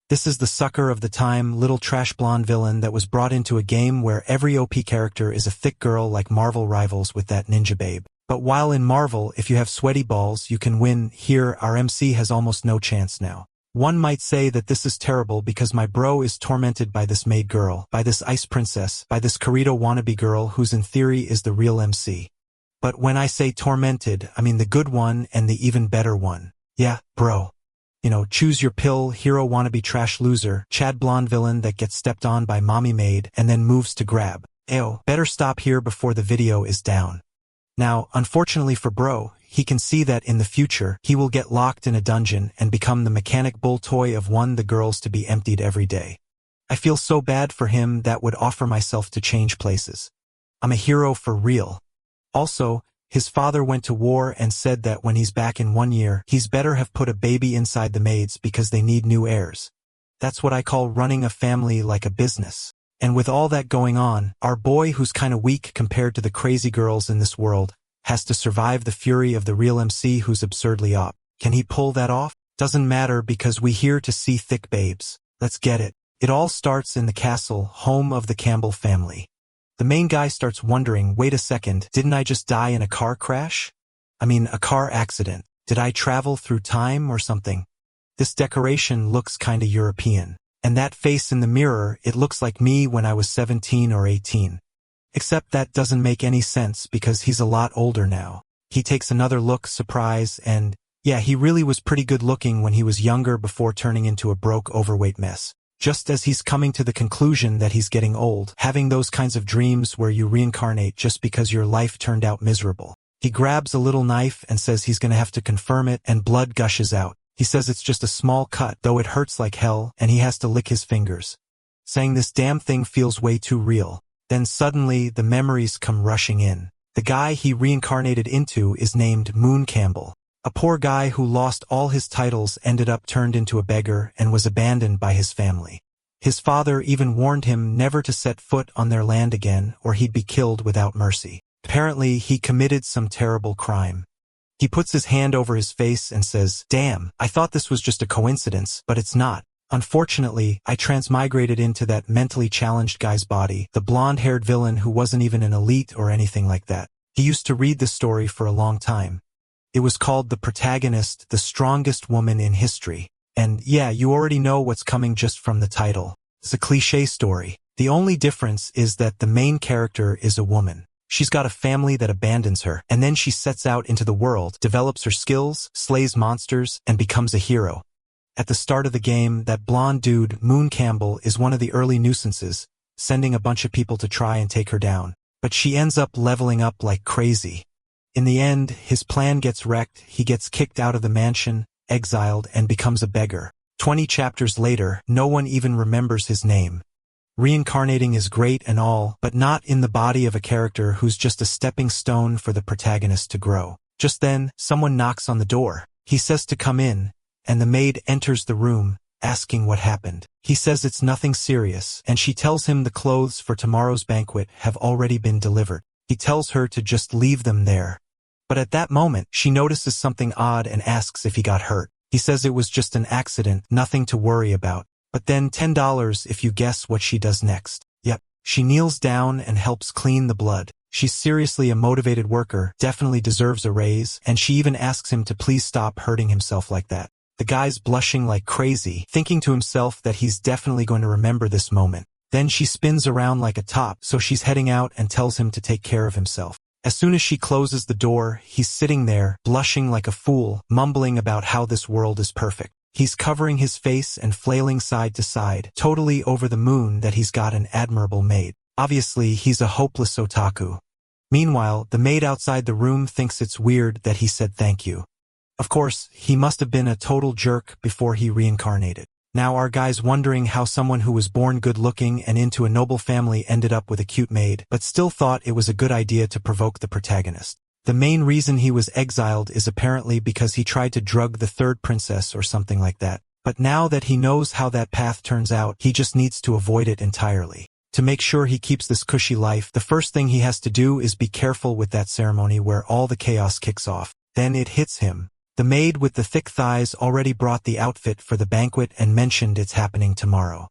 This is the sucker of the time, little trash blonde villain that was brought into a game where every OP character is a thick girl like Marvel rivals with that ninja babe. But while in Marvel, if you have sweaty balls, you can win. Here, our MC has almost no chance now. One might say that this is terrible because my bro is tormented by this maid girl, by this ice princess, by this Kirito wannabe girl who's in theory is the real MC. But when I say tormented, I mean the good one and the even better one. Yeah, bro. You know, choose your pill, hero wannabe trash loser, Chad blonde villain that gets stepped on by mommy maid and then moves to grab. Ayo, better stop here before the video is down. Now, unfortunately for bro, he can see that in the future, he will get locked in a dungeon and become the mechanic bull toy of the girls to be emptied every day. I feel so bad for him that would offer myself to change places. I'm a hero for real. Also, his father went to war and said that when he's back in 1 year, he's better have put a baby inside the maids because they need new heirs. That's what I call running a family like a business. And with all that going on, our boy who's kinda weak compared to the crazy girls in this world, has to survive the fury of the real MC who's absurdly op. Can he pull that off? Doesn't matter because we here to see thick babes. Let's get it. It all starts in the castle, home of the Campbell family. The main guy starts wondering, wait a second, didn't I just die in a car crash? I mean, a car accident. Did I travel through time or something? This decoration looks kinda European. And that face in the mirror, it looks like me when I was 17 or 18. Except that doesn't make any sense because he's a lot older now. He takes another look, surprise, and yeah, he really was pretty good looking when he was younger before turning into a broke, overweight mess. Just as he's coming to the conclusion that he's getting old, having those kinds of dreams where you reincarnate just because your life turned out miserable. He grabs a little knife and says he's gonna have to confirm it, and blood gushes out. He says it's just a small cut, though it hurts like hell, and he has to lick his fingers, saying this damn thing feels way too real. Then suddenly, the memories come rushing in. The guy he reincarnated into is named Moon Campbell. A poor guy who lost all his titles ended up turned into a beggar and was abandoned by his family. His father even warned him never to set foot on their land again or he'd be killed without mercy. Apparently, he committed some terrible crime. He puts his hand over his face and says, "Damn, I thought this was just a coincidence, but it's not. Unfortunately, I transmigrated into that mentally challenged guy's body, the blonde-haired villain who wasn't even an elite or anything like that." He used to read the story for a long time. It was called The Protagonist, the Strongest Woman in History. And yeah, you already know what's coming just from the title. It's a cliché story. The only difference is that the main character is a woman. She's got a family that abandons her, and then she sets out into the world, develops her skills, slays monsters, and becomes a hero. At the start of the game, that blonde dude, Moon Campbell, is one of the early nuisances, sending a bunch of people to try and take her down. But she ends up leveling up like crazy. In the end, his plan gets wrecked, he gets kicked out of the mansion, exiled, and becomes a beggar. 20 chapters later, no one even remembers his name. Reincarnating is great and all, but not in the body of a character who's just a stepping stone for the protagonist to grow. Just then, someone knocks on the door. He says to come in, and the maid enters the room, asking what happened. He says it's nothing serious, and she tells him the clothes for tomorrow's banquet have already been delivered. He tells her to just leave them there. But at that moment, she notices something odd and asks if he got hurt. He says it was just an accident, nothing to worry about. But then $10 if you guess what she does next. Yep, she kneels down and helps clean the blood. She's seriously a motivated worker, definitely deserves a raise, and she even asks him to please stop hurting himself like that. The guy's blushing like crazy, thinking to himself that he's definitely going to remember this moment. Then she spins around like a top, so she's heading out and tells him to take care of himself. As soon as she closes the door, he's sitting there, blushing like a fool, mumbling about how this world is perfect. He's covering his face and flailing side to side, totally over the moon that he's got an admirable maid. Obviously, he's a hopeless otaku. Meanwhile, the maid outside the room thinks it's weird that he said thank you. Of course, he must have been a total jerk before he reincarnated. Now our guy's wondering how someone who was born good-looking and into a noble family ended up with a cute maid, but still thought it was a good idea to provoke the protagonist. The main reason he was exiled is apparently because he tried to drug the third princess or something like that. But now that he knows how that path turns out, he just needs to avoid it entirely. To make sure he keeps this cushy life, the first thing he has to do is be careful with that ceremony where all the chaos kicks off. Then it hits him. The maid with the thick thighs already brought the outfit for the banquet and mentioned it's happening tomorrow.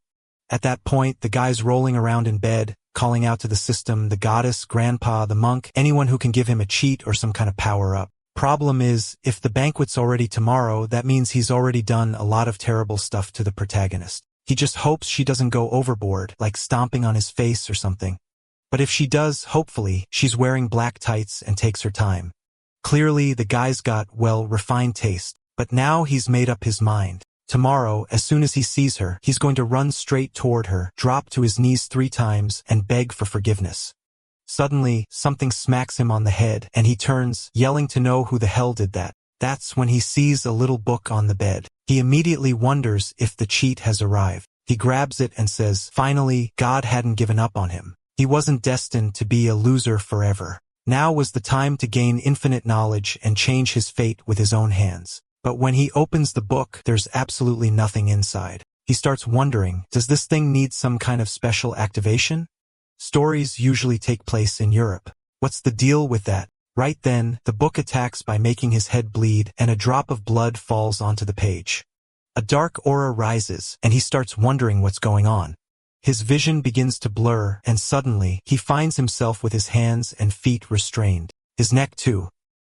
At that point, the guy's rolling around in bed, calling out to the system, the goddess, grandpa, the monk, anyone who can give him a cheat or some kind of power-up. Problem is, if the banquet's already tomorrow, that means he's already done a lot of terrible stuff to the protagonist. He just hopes she doesn't go overboard, like stomping on his face or something. But if she does, hopefully, she's wearing black tights and takes her time. Clearly, the guy's got, well, refined taste. But now he's made up his mind. Tomorrow, as soon as he sees her, he's going to run straight toward her, drop to his knees 3 times, and beg for forgiveness. Suddenly, something smacks him on the head, and he turns, yelling to know who the hell did that. That's when he sees a little book on the bed. He immediately wonders if the cheat has arrived. He grabs it and says, finally, God hadn't given up on him. He wasn't destined to be a loser forever. Now was the time to gain infinite knowledge and change his fate with his own hands. But when he opens the book, there's absolutely nothing inside. He starts wondering, does this thing need some kind of special activation? Stories usually take place in Europe. What's the deal with that? Right then, the book attacks by making his head bleed, and a drop of blood falls onto the page. A dark aura rises, and he starts wondering what's going on. His vision begins to blur, and suddenly, he finds himself with his hands and feet restrained. His neck too.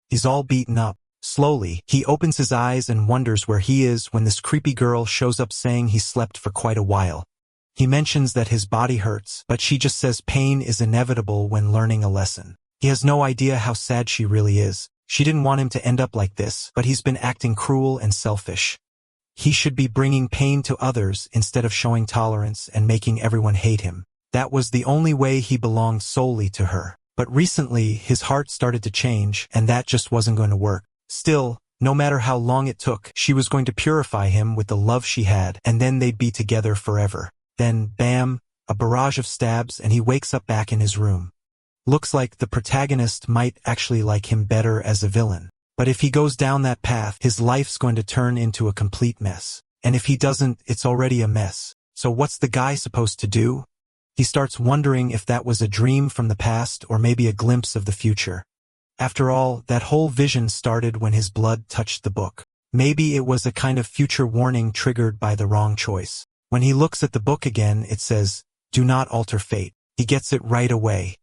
He's all beaten up. Slowly, he opens his eyes and wonders where he is when this creepy girl shows up saying he slept for quite a while. He mentions that his body hurts, but she just says pain is inevitable when learning a lesson. He has no idea how sad she really is. She didn't want him to end up like this, but he's been acting cruel and selfish. He should be bringing pain to others instead of showing tolerance and making everyone hate him. That was the only way he belonged solely to her. But recently, his heart started to change, and that just wasn't going to work. Still, no matter how long it took, she was going to purify him with the love she had, and then they'd be together forever. Then, bam, a barrage of stabs, and he wakes up back in his room. Looks like the protagonist might actually like him better as a villain. But if he goes down that path, his life's going to turn into a complete mess. And if he doesn't, it's already a mess. So what's the guy supposed to do? He starts wondering if that was a dream from the past or maybe a glimpse of the future. After all, that whole vision started when his blood touched the book. Maybe it was a kind of future warning triggered by the wrong choice. When he looks at the book again, it says, "Do not alter fate." He gets it right away.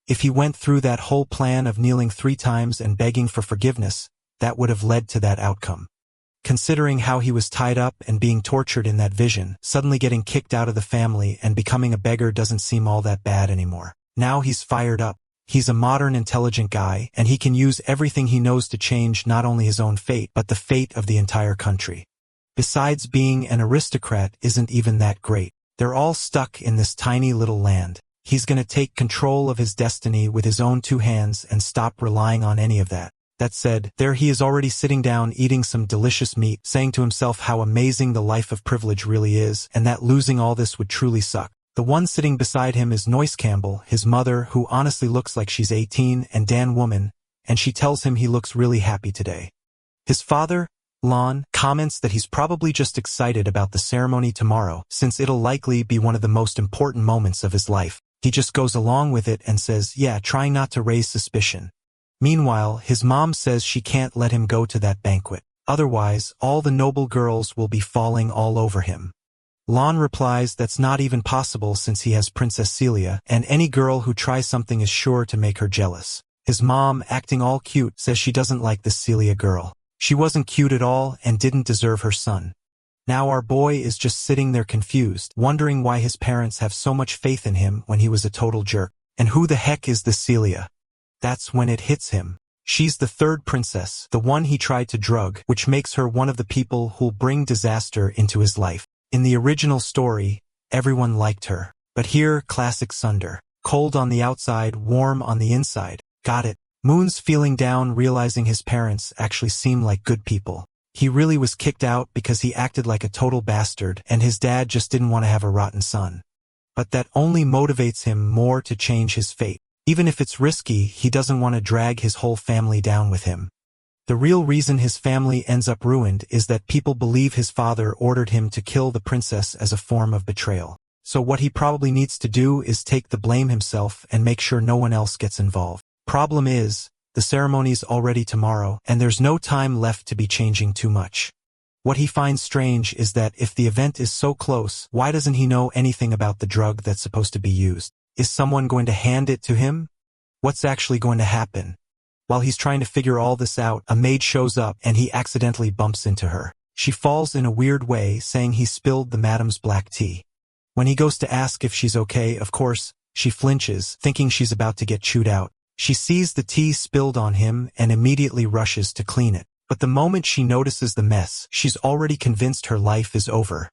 If he went through that whole plan of kneeling 3 times and begging for forgiveness, that would have led to that outcome. Considering how he was tied up and being tortured in that vision, suddenly getting kicked out of the family and becoming a beggar doesn't seem all that bad anymore. Now he's fired up. He's a modern, intelligent guy, and he can use everything he knows to change not only his own fate, but the fate of the entire country. Besides, being an aristocrat isn't even that great. They're all stuck in this tiny little land. He's gonna take control of his destiny with his own 2 hands and stop relying on any of that. That said, there he is already sitting down eating some delicious meat, saying to himself how amazing the life of privilege really is, and that losing all this would truly suck. The one sitting beside him is Noyce Campbell, his mother, who honestly looks like she's 18, and Dan Woman, and she tells him he looks really happy today. His father, Lon, comments that he's probably just excited about the ceremony tomorrow, since it'll likely be one of the most important moments of his life. He just goes along with it and says, yeah, trying not to raise suspicion. Meanwhile, his mom says she can't let him go to that banquet. Otherwise, all the noble girls will be falling all over him. Lon replies that's not even possible since he has Princess Celia, and any girl who tries something is sure to make her jealous. His mom, acting all cute, says she doesn't like this Celia girl. She wasn't cute at all and didn't deserve her son. Now our boy is just sitting there confused, wondering why his parents have so much faith in him when he was a total jerk. And who the heck is this Celia? That's when it hits him. She's the 3rd princess, the one he tried to drug, which makes her one of the people who'll bring disaster into his life. In the original story, everyone liked her. But here, classic Sunder. Cold on the outside, warm on the inside. Got it. Moon's feeling down, realizing his parents actually seem like good people. He really was kicked out because he acted like a total bastard, and his dad just didn't want to have a rotten son. But that only motivates him more to change his fate. Even if it's risky, he doesn't want to drag his whole family down with him. The real reason his family ends up ruined is that people believe his father ordered him to kill the princess as a form of betrayal. So what he probably needs to do is take the blame himself and make sure no one else gets involved. Problem is, The ceremony's already tomorrow, and there's no time left to be changing too much. What he finds strange is that if the event is so close, why doesn't he know anything about the drug that's supposed to be used? Is someone going to hand it to him? What's actually going to happen? While he's trying to figure all this out, a maid shows up and he accidentally bumps into her. She falls in a weird way, saying he spilled the madam's black tea. When he goes to ask if she's okay, of course, she flinches, thinking she's about to get chewed out. She sees the tea spilled on him and immediately rushes to clean it. But the moment she notices the mess, she's already convinced her life is over.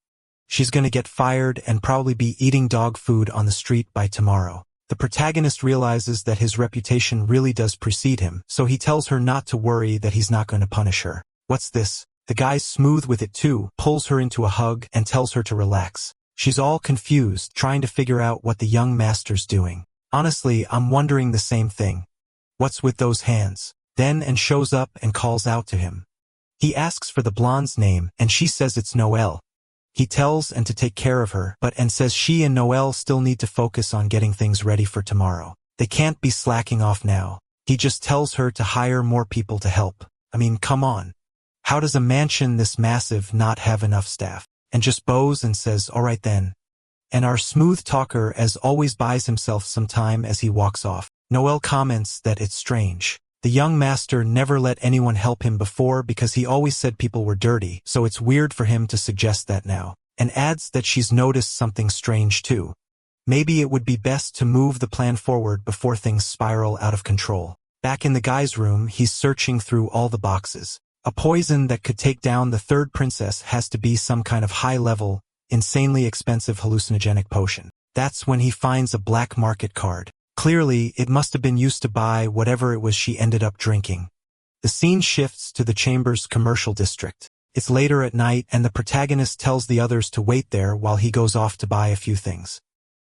She's gonna get fired and probably be eating dog food on the street by tomorrow. The protagonist realizes that his reputation really does precede him, so he tells her not to worry, that he's not going to punish her. What's this? The guy's smooth with it too, pulls her into a hug and tells her to relax. She's all confused, trying to figure out what the young master's doing. Honestly, I'm wondering the same thing. What's with those hands? Then and shows up and calls out to him. He asks for the blonde's name, and she says it's Noelle. He tells and to take care of her, and says she and Noelle still need to focus on getting things ready for tomorrow. They can't be slacking off now. He just tells her to hire more people to help. I mean, come on. How does a mansion this massive not have enough staff? And just bows and says, alright then. And our smooth talker as always buys himself some time as he walks off. Noelle comments that it's strange. The young master never let anyone help him before because he always said people were dirty, so it's weird for him to suggest that now. And adds that she's noticed something strange too. Maybe it would be best to move the plan forward before things spiral out of control. Back in the guy's room, he's searching through all the boxes. A poison that could take down the third princess has to be some kind of high-level, insanely expensive hallucinogenic potion. That's when he finds a black market card. Clearly, it must have been used to buy whatever it was she ended up drinking. The scene shifts to the chamber's commercial district. It's later at night and the protagonist tells the others to wait there while he goes off to buy a few things.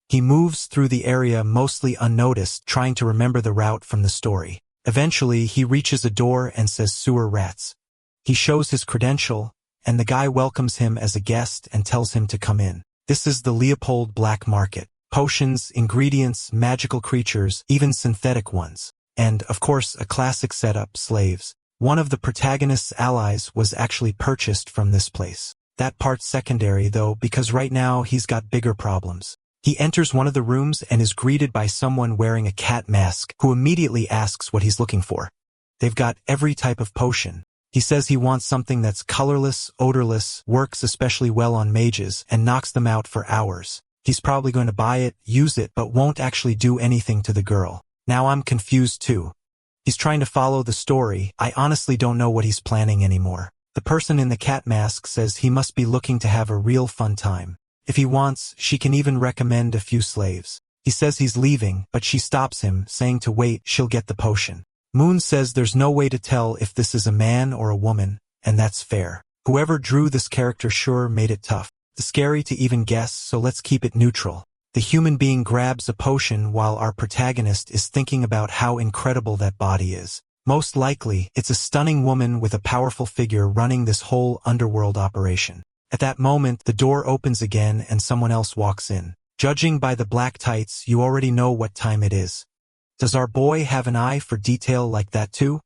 He moves through the area mostly unnoticed, trying to remember the route from the story. Eventually, he reaches a door and says sewer rats. He shows his credential, and the guy welcomes him as a guest and tells him to come in. This is the Leopold Black Market. Potions, ingredients, magical creatures, even synthetic ones. And, of course, a classic setup, slaves. One of the protagonist's allies was actually purchased from this place. That part's secondary, though, because right now he's got bigger problems. He enters one of the rooms and is greeted by someone wearing a cat mask, who immediately asks what he's looking for. They've got every type of potion. He says he wants something that's colorless, odorless, works especially well on mages, and knocks them out for hours. He's probably going to buy it, use it, but won't actually do anything to the girl. Now I'm confused too. He's trying to follow the story. I honestly don't know what he's planning anymore. The person in the cat mask says he must be looking to have a real fun time. If he wants, she can even recommend a few slaves. He says he's leaving, but she stops him, saying to wait, she'll get the potion. Moon says there's no way to tell if this is a man or a woman, and that's fair. Whoever drew this character sure made it tough. It's scary to even guess, so let's keep it neutral. The human being grabs a potion while our protagonist is thinking about how incredible that body is. Most likely, it's a stunning woman with a powerful figure running this whole underworld operation. At that moment, the door opens again and someone else walks in. Judging by the black tights, you already know what time it is. Does our boy have an eye for detail like that too?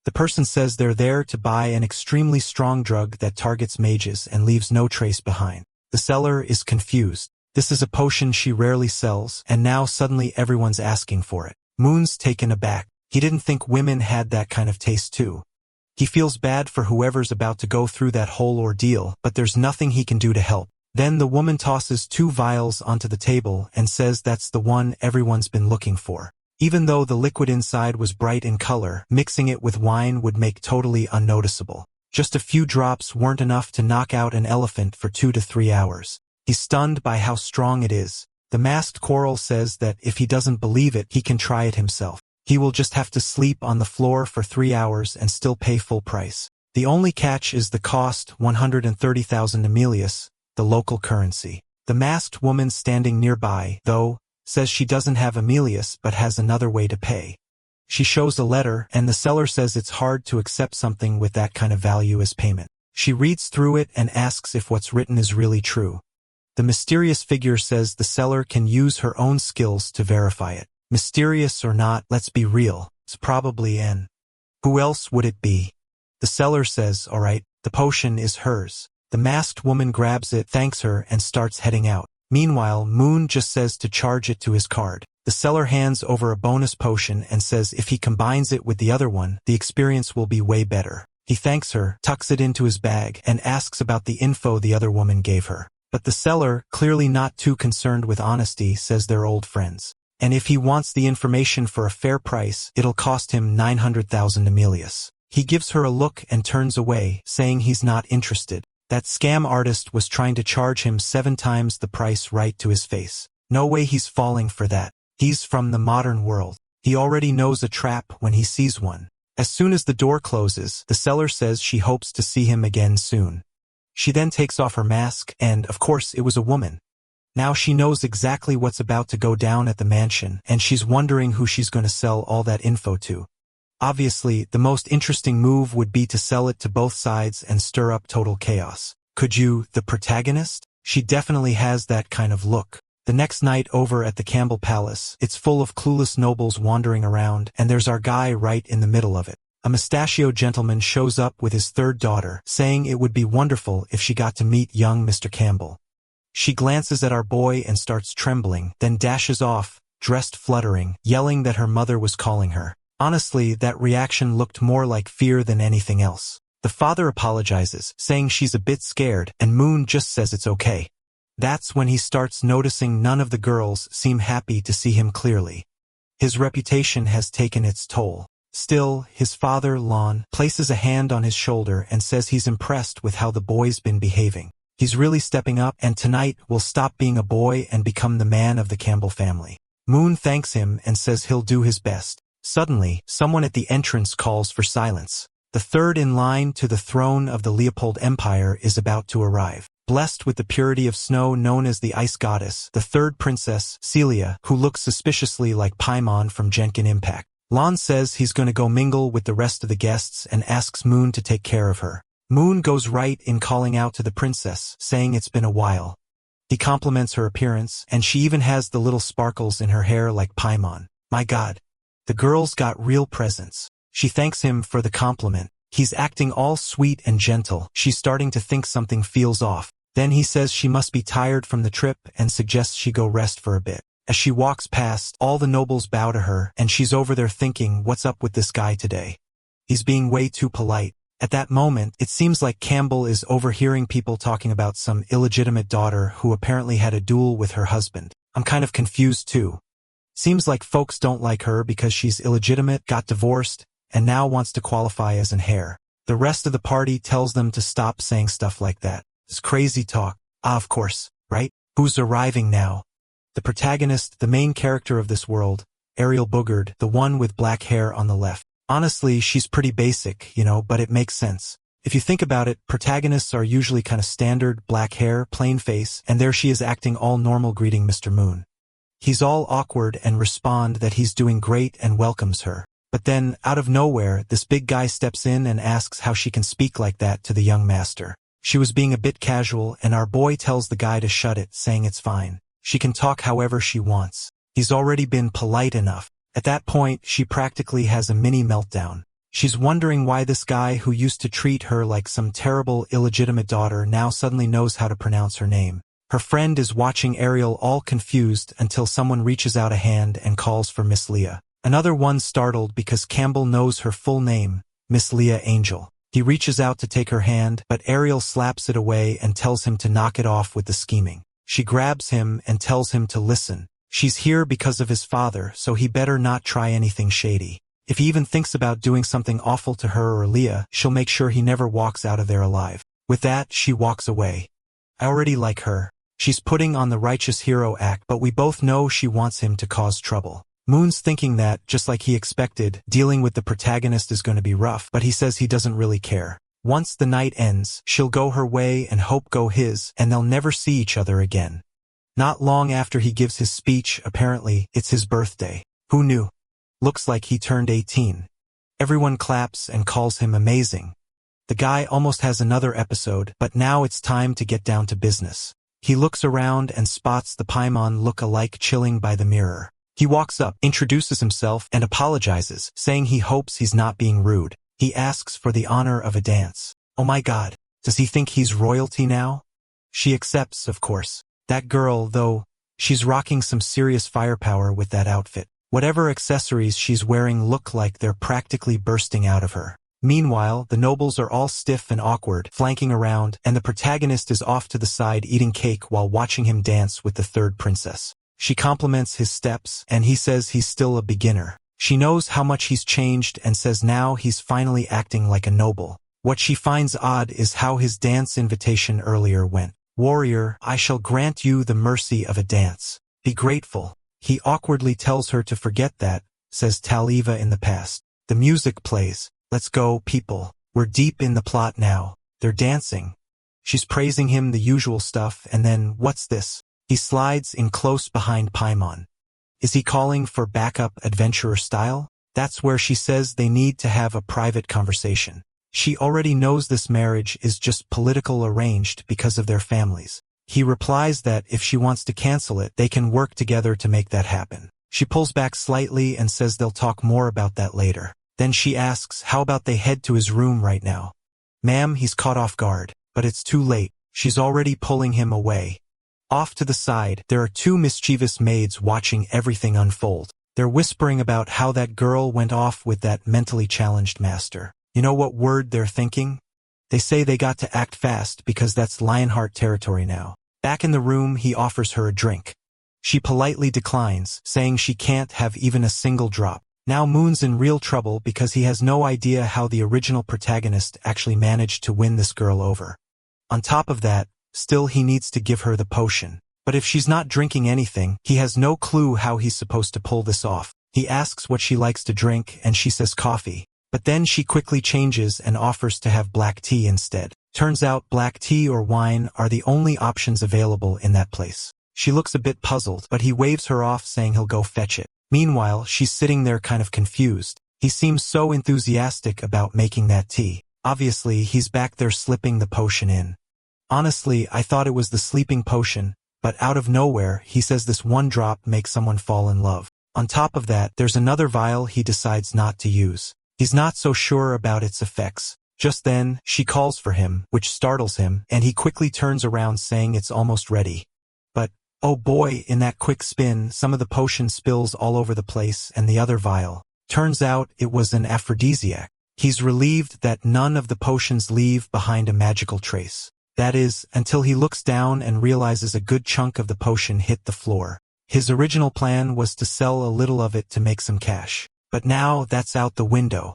The person says they're there to buy an extremely strong drug that targets mages and leaves no trace behind. The seller is confused. This is a potion she rarely sells, and now suddenly everyone's asking for it. Moon's taken aback. He didn't think women had that kind of taste too. He feels bad for whoever's about to go through that whole ordeal, but there's nothing he can do to help. Then the woman tosses 2 vials onto the table and says that's the one everyone's been looking for. Even though the liquid inside was bright in color, mixing it with wine would make totally unnoticeable. Just a few drops weren't enough to knock out an elephant for 2 to 3 hours. He's stunned by how strong it is. The masked coral says that if he doesn't believe it, he can try it himself. He will just have to sleep on the floor for 3 hours and still pay full price. The only catch is the cost, 130,000 Emilius, the local currency. The masked woman standing nearby, though, says she doesn't have Emilius but has another way to pay. She shows a letter, and the seller says it's hard to accept something with that kind of value as payment. She reads through it and asks if what's written is really true. The mysterious figure says the seller can use her own skills to verify it. Mysterious or not, let's be real, it's probably an Who else would it be? The seller says, alright, the potion is hers. The masked woman grabs it, thanks her, and starts heading out. Meanwhile, Moon just says to charge it to his card. The seller hands over a bonus potion and says if he combines it with the other one, the experience will be way better. He thanks her, tucks it into his bag, and asks about the info the other woman gave her. But the seller, clearly not too concerned with honesty, says they're old friends. And if he wants the information for a fair price, it'll cost him 900,000 Emilius. He gives her a look and turns away, saying he's not interested. That scam artist was trying to charge him 7 times the price right to his face. No way he's falling for that. He's from the modern world. He already knows a trap when he sees one. As soon as the door closes, the seller says she hopes to see him again soon. She then takes off her mask, and, of course, it was a woman. Now she knows exactly what's about to go down at the mansion, and she's wondering who she's going to sell all that info to. Obviously, the most interesting move would be to sell it to both sides and stir up total chaos. Could you, the protagonist? She definitely has that kind of look. The next night over at the Campbell Palace, it's full of clueless nobles wandering around, and there's our guy right in the middle of it. A mustachioed gentleman shows up with his third daughter, saying it would be wonderful if she got to meet young Mr. Campbell. She glances at our boy and starts trembling, then dashes off, dressed fluttering, yelling that her mother was calling her. Honestly, that reaction looked more like fear than anything else. The father apologizes, saying she's a bit scared, and Moon just says it's okay. That's when he starts noticing none of the girls seem happy to see him clearly. His reputation has taken its toll. Still, his father, Lon, places a hand on his shoulder and says he's impressed with how the boy's been behaving. He's really stepping up, and tonight will stop being a boy and become the man of the Campbell family. Moon thanks him and says he'll do his best. Suddenly, someone at the entrance calls for silence. The third in line to the throne of the Leopold Empire is about to arrive. Blessed with the purity of snow known as the Ice Goddess, the third princess, Celia, who looks suspiciously like Paimon from Genshin Impact. Lon says he's going to go mingle with the rest of the guests and asks Moon to take care of her. Moon goes right in calling out to the princess, saying it's been a while. He compliments her appearance, and she even has the little sparkles in her hair like Paimon. My god. The girl's got real presence. She thanks him for the compliment. He's acting all sweet and gentle. She's starting to think something feels off. Then he says she must be tired from the trip and suggests she go rest for a bit. As she walks past, all the nobles bow to her, and she's over there thinking, what's up with this guy today? He's being way too polite. At that moment, it seems like Campbell is overhearing people talking about some illegitimate daughter who apparently had a duel with her husband. I'm kind of confused too. Seems like folks don't like her because she's illegitimate, got divorced, and now wants to qualify as an heir. The rest of the party tells them to stop saying stuff like that. It's crazy talk. Ah, of course, right? Who's arriving now? The protagonist, the main character of this world, Ariel Boogard, the one with black hair on the left. Honestly, she's pretty basic, but it makes sense. If you think about it, protagonists are usually kind of standard, black hair, plain face, and there she is acting all normal greeting Mr. Moon. He's all awkward and respond that he's doing great and welcomes her. But then, out of nowhere, this big guy steps in and asks how she can speak like that to the young master. She was being a bit casual, and our boy tells the guy to shut it, saying it's fine. She can talk however she wants. He's already been polite enough. At that point, she practically has a mini meltdown. She's wondering why this guy who used to treat her like some terrible illegitimate daughter now suddenly knows how to pronounce her name. Her friend is watching Ariel all confused until someone reaches out a hand and calls for Miss Leah. Another one startled because Campbell knows her full name, Miss Leah Angel. He reaches out to take her hand, but Ariel slaps it away and tells him to knock it off with the scheming. She grabs him and tells him to listen. She's here because of his father, so he better not try anything shady. If he even thinks about doing something awful to her or Leah, she'll make sure he never walks out of there alive. With that, she walks away. I already like her. She's putting on the righteous hero act, but we both know she wants him to cause trouble. Moon's thinking that, just like he expected, dealing with the protagonist is going to be rough, but he says he doesn't really care. Once the night ends, she'll go her way and Hope go his, and they'll never see each other again. Not long after he gives his speech, apparently, it's his birthday. Who knew? Looks like he turned 18. Everyone claps and calls him amazing. The guy almost has another episode, but now it's time to get down to business. He looks around and spots the Paimon look-alike chilling by the mirror. He walks up, introduces himself, and apologizes, saying he hopes he's not being rude. He asks for the honor of a dance. Oh my god, does he think he's royalty now? She accepts, of course. That girl, though, she's rocking some serious firepower with that outfit. Whatever accessories she's wearing look like they're practically bursting out of her. Meanwhile, the nobles are all stiff and awkward, flanking around, and the protagonist is off to the side eating cake while watching him dance with the third princess. She compliments his steps, and he says he's still a beginner. She knows how much he's changed and says now he's finally acting like a noble. What she finds odd is how his dance invitation earlier went. Warrior, I shall grant you the mercy of a dance. Be grateful. He awkwardly tells her to forget that, says Taliva in the past. The music plays. Let's go, people. We're deep in the plot now. They're dancing. She's praising him the usual stuff, and then, what's this? He slides in close behind Paimon. Is he calling for backup adventurer style? That's where she says they need to have a private conversation. She already knows this marriage is just political arranged because of their families. He replies that if she wants to cancel it, they can work together to make that happen. She pulls back slightly and says they'll talk more about that later. Then she asks how about they head to his room right now. Ma'am, he's caught off guard, but it's too late. She's already pulling him away. Off to the side, there are two mischievous maids watching everything unfold. They're whispering about how that girl went off with that mentally challenged master. You know what word they're thinking? They say they got to act fast because that's Lionheart territory now. Back in the room, he offers her a drink. She politely declines, saying she can't have even a single drop. Now Moon's in real trouble because he has no idea how the original protagonist actually managed to win this girl over. On top of that, still he needs to give her the potion. But if she's not drinking anything, he has no clue how he's supposed to pull this off. He asks what she likes to drink and she says coffee. But then she quickly changes and offers to have black tea instead. Turns out black tea or wine are the only options available in that place. She looks a bit puzzled, but he waves her off saying he'll go fetch it. Meanwhile, she's sitting there kind of confused. He seems so enthusiastic about making that tea. Obviously, he's back there slipping the potion in. Honestly, I thought it was the sleeping potion, but out of nowhere, he says this one drop makes someone fall in love. On top of that, there's another vial he decides not to use. He's not so sure about its effects. Just then, she calls for him, which startles him, and he quickly turns around saying it's almost ready. But, oh boy, in that quick spin, some of the potion spills all over the place and the other vial. Turns out it was an aphrodisiac. He's relieved that none of the potions leave behind a magical trace. That is, until he looks down and realizes a good chunk of the potion hit the floor. His original plan was to sell a little of it to make some cash. But now that's out the window.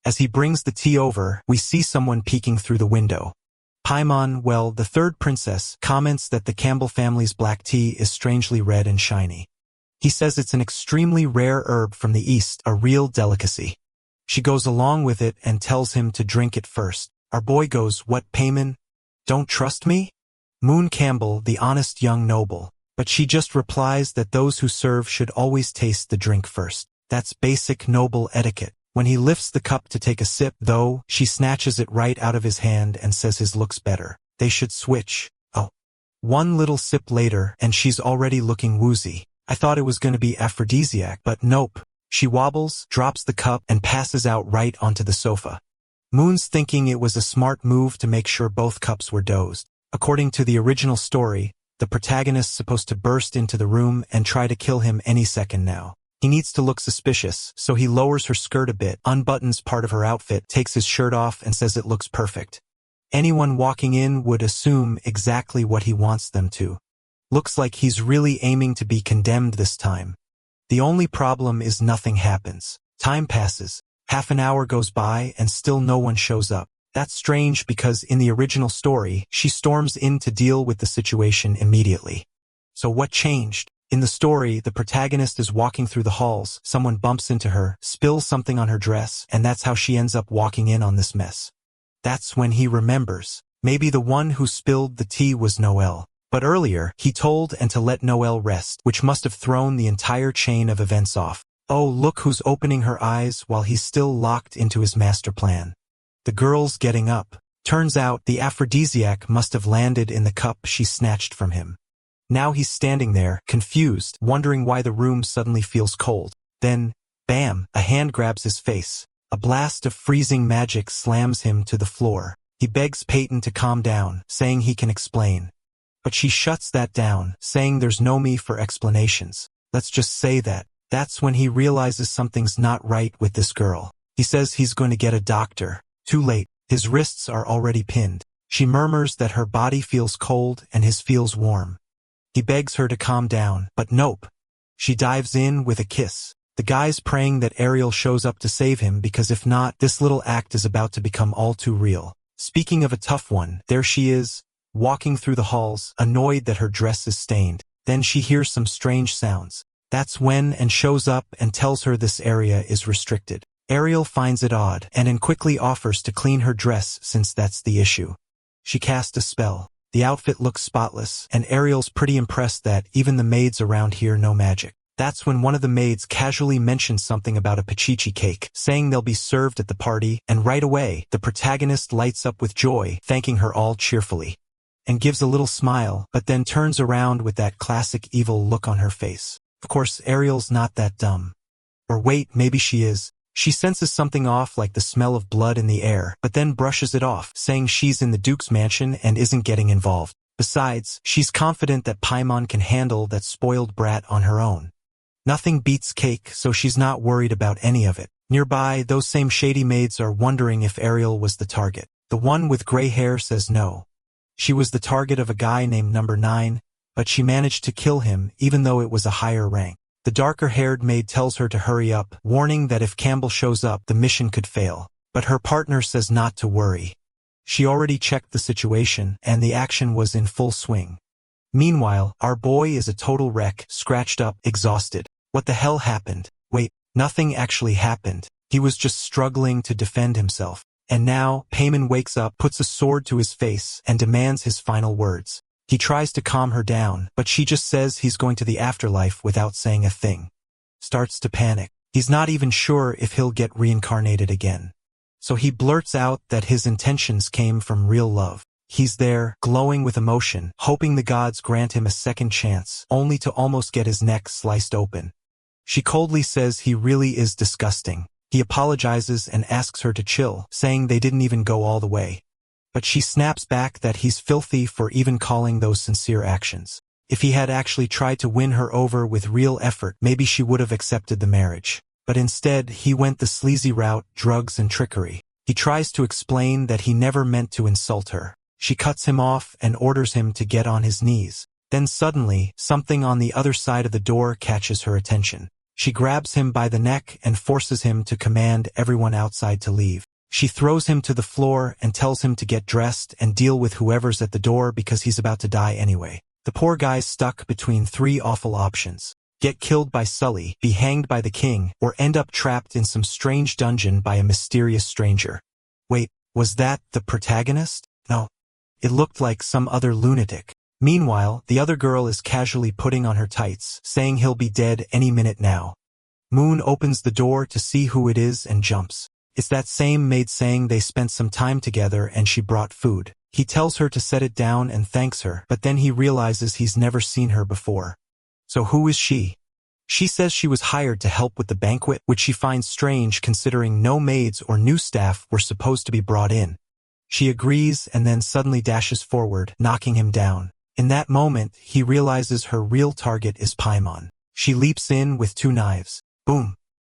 As he brings the tea over, we see someone peeking through the window. Paimon, well, the third princess, comments that the Campbell family's black tea is strangely red and shiny. He says it's an extremely rare herb from the east, a real delicacy. She goes along with it and tells him to drink it first. Our boy goes, what, Paimon? Don't trust me? Moon Campbell, the honest young noble. But she just replies that those who serve should always taste the drink first. That's basic noble etiquette. When he lifts the cup to take a sip, though, she snatches it right out of his hand and says his looks better. They should switch. Oh. One little sip later, and she's already looking woozy. I thought it was going to be aphrodisiac, but nope. She wobbles, drops the cup, and passes out right onto the sofa. Moon's thinking it was a smart move to make sure both cups were dosed. According to the original story, the protagonist's supposed to burst into the room and try to kill him any second now. He needs to look suspicious, so he lowers her skirt a bit, unbuttons part of her outfit, takes his shirt off, and says it looks perfect. Anyone walking in would assume exactly what he wants them to. Looks like he's really aiming to be condemned this time. The only problem is nothing happens. Time passes. Half an hour goes by and still no one shows up. That's strange because in the original story, she storms in to deal with the situation immediately. So what changed? In the story, the protagonist is walking through the halls, someone bumps into her, spills something on her dress, and that's how she ends up walking in on this mess. That's when he remembers. Maybe the one who spilled the tea was Noelle. But earlier, he told and to let Noelle rest, which must have thrown the entire chain of events off. Oh, look who's opening her eyes while he's still locked into his master plan. The girl's getting up. Turns out the aphrodisiac must have landed in the cup she snatched from him. Now he's standing there, confused, wondering why the room suddenly feels cold. Then, bam, a hand grabs his face. A blast of freezing magic slams him to the floor. He begs Peyton to calm down, saying he can explain. But she shuts that down, saying there's no me for explanations. Let's just say that. That's when he realizes something's not right with this girl. He says he's going to get a doctor. Too late. His wrists are already pinned. She murmurs that her body feels cold and his feels warm. He begs her to calm down, but nope. She dives in with a kiss. The guy's praying that Ariel shows up to save him because if not, this little act is about to become all too real. Speaking of a tough one, there she is, walking through the halls, annoyed that her dress is stained. Then she hears some strange sounds. That's when and shows up and tells her this area is restricted. Ariel finds it odd and quickly offers to clean her dress since that's the issue. She casts a spell. The outfit looks spotless, and Ariel's pretty impressed that even the maids around here know magic. That's when one of the maids casually mentions something about a pachichi cake, saying they'll be served at the party, and right away, the protagonist lights up with joy, thanking her all cheerfully. And gives a little smile, but then turns around with that classic evil look on her face. Of course, Ariel's not that dumb. Or wait, maybe she is. She senses something off like the smell of blood in the air, but then brushes it off, saying she's in the Duke's mansion and isn't getting involved. Besides, she's confident that Paimon can handle that spoiled brat on her own. Nothing beats cake, so she's not worried about any of it. Nearby, those same shady maids are wondering if Ariel was the target. The one with gray hair says no. She was the target of a guy named Number 9, but she managed to kill him even though it was a higher rank. The darker-haired maid tells her to hurry up, warning that if Campbell shows up, the mission could fail. But her partner says not to worry. She already checked the situation, and the action was in full swing. Meanwhile, our boy is a total wreck, scratched up, exhausted. What the hell happened? Wait, nothing actually happened. He was just struggling to defend himself. And now, Paimon wakes up, puts a sword to his face, and demands his final words. He tries to calm her down, but she just says he's going to the afterlife without saying a thing. Starts to panic. He's not even sure if he'll get reincarnated again. So he blurts out that his intentions came from real love. He's there, glowing with emotion, hoping the gods grant him a second chance, only to almost get his neck sliced open. She coldly says he really is disgusting. He apologizes and asks her to chill, saying they didn't even go all the way. But she snaps back that he's filthy for even calling those sincere actions. If he had actually tried to win her over with real effort, maybe she would have accepted the marriage. But instead, he went the sleazy route, drugs and trickery. He tries to explain that he never meant to insult her. She cuts him off and orders him to get on his knees. Then suddenly, something on the other side of the door catches her attention. She grabs him by the neck and forces him to command everyone outside to leave. She throws him to the floor and tells him to get dressed and deal with whoever's at the door because he's about to die anyway. The poor guy's stuck between three awful options. Get killed by Sully, be hanged by the king, or end up trapped in some strange dungeon by a mysterious stranger. Wait, was that the protagonist? No. It looked like some other lunatic. Meanwhile, the other girl is casually putting on her tights, saying he'll be dead any minute now. Moon opens the door to see who it is and jumps. It's that same maid saying they spent some time together and she brought food. He tells her to set it down and thanks her, but then he realizes he's never seen her before. So who is she? She says she was hired to help with the banquet, which she finds strange considering no maids or new staff were supposed to be brought in. She agrees and then suddenly dashes forward, knocking him down. In that moment, he realizes her real target is Paimon. She leaps in with 2 knives. Boom!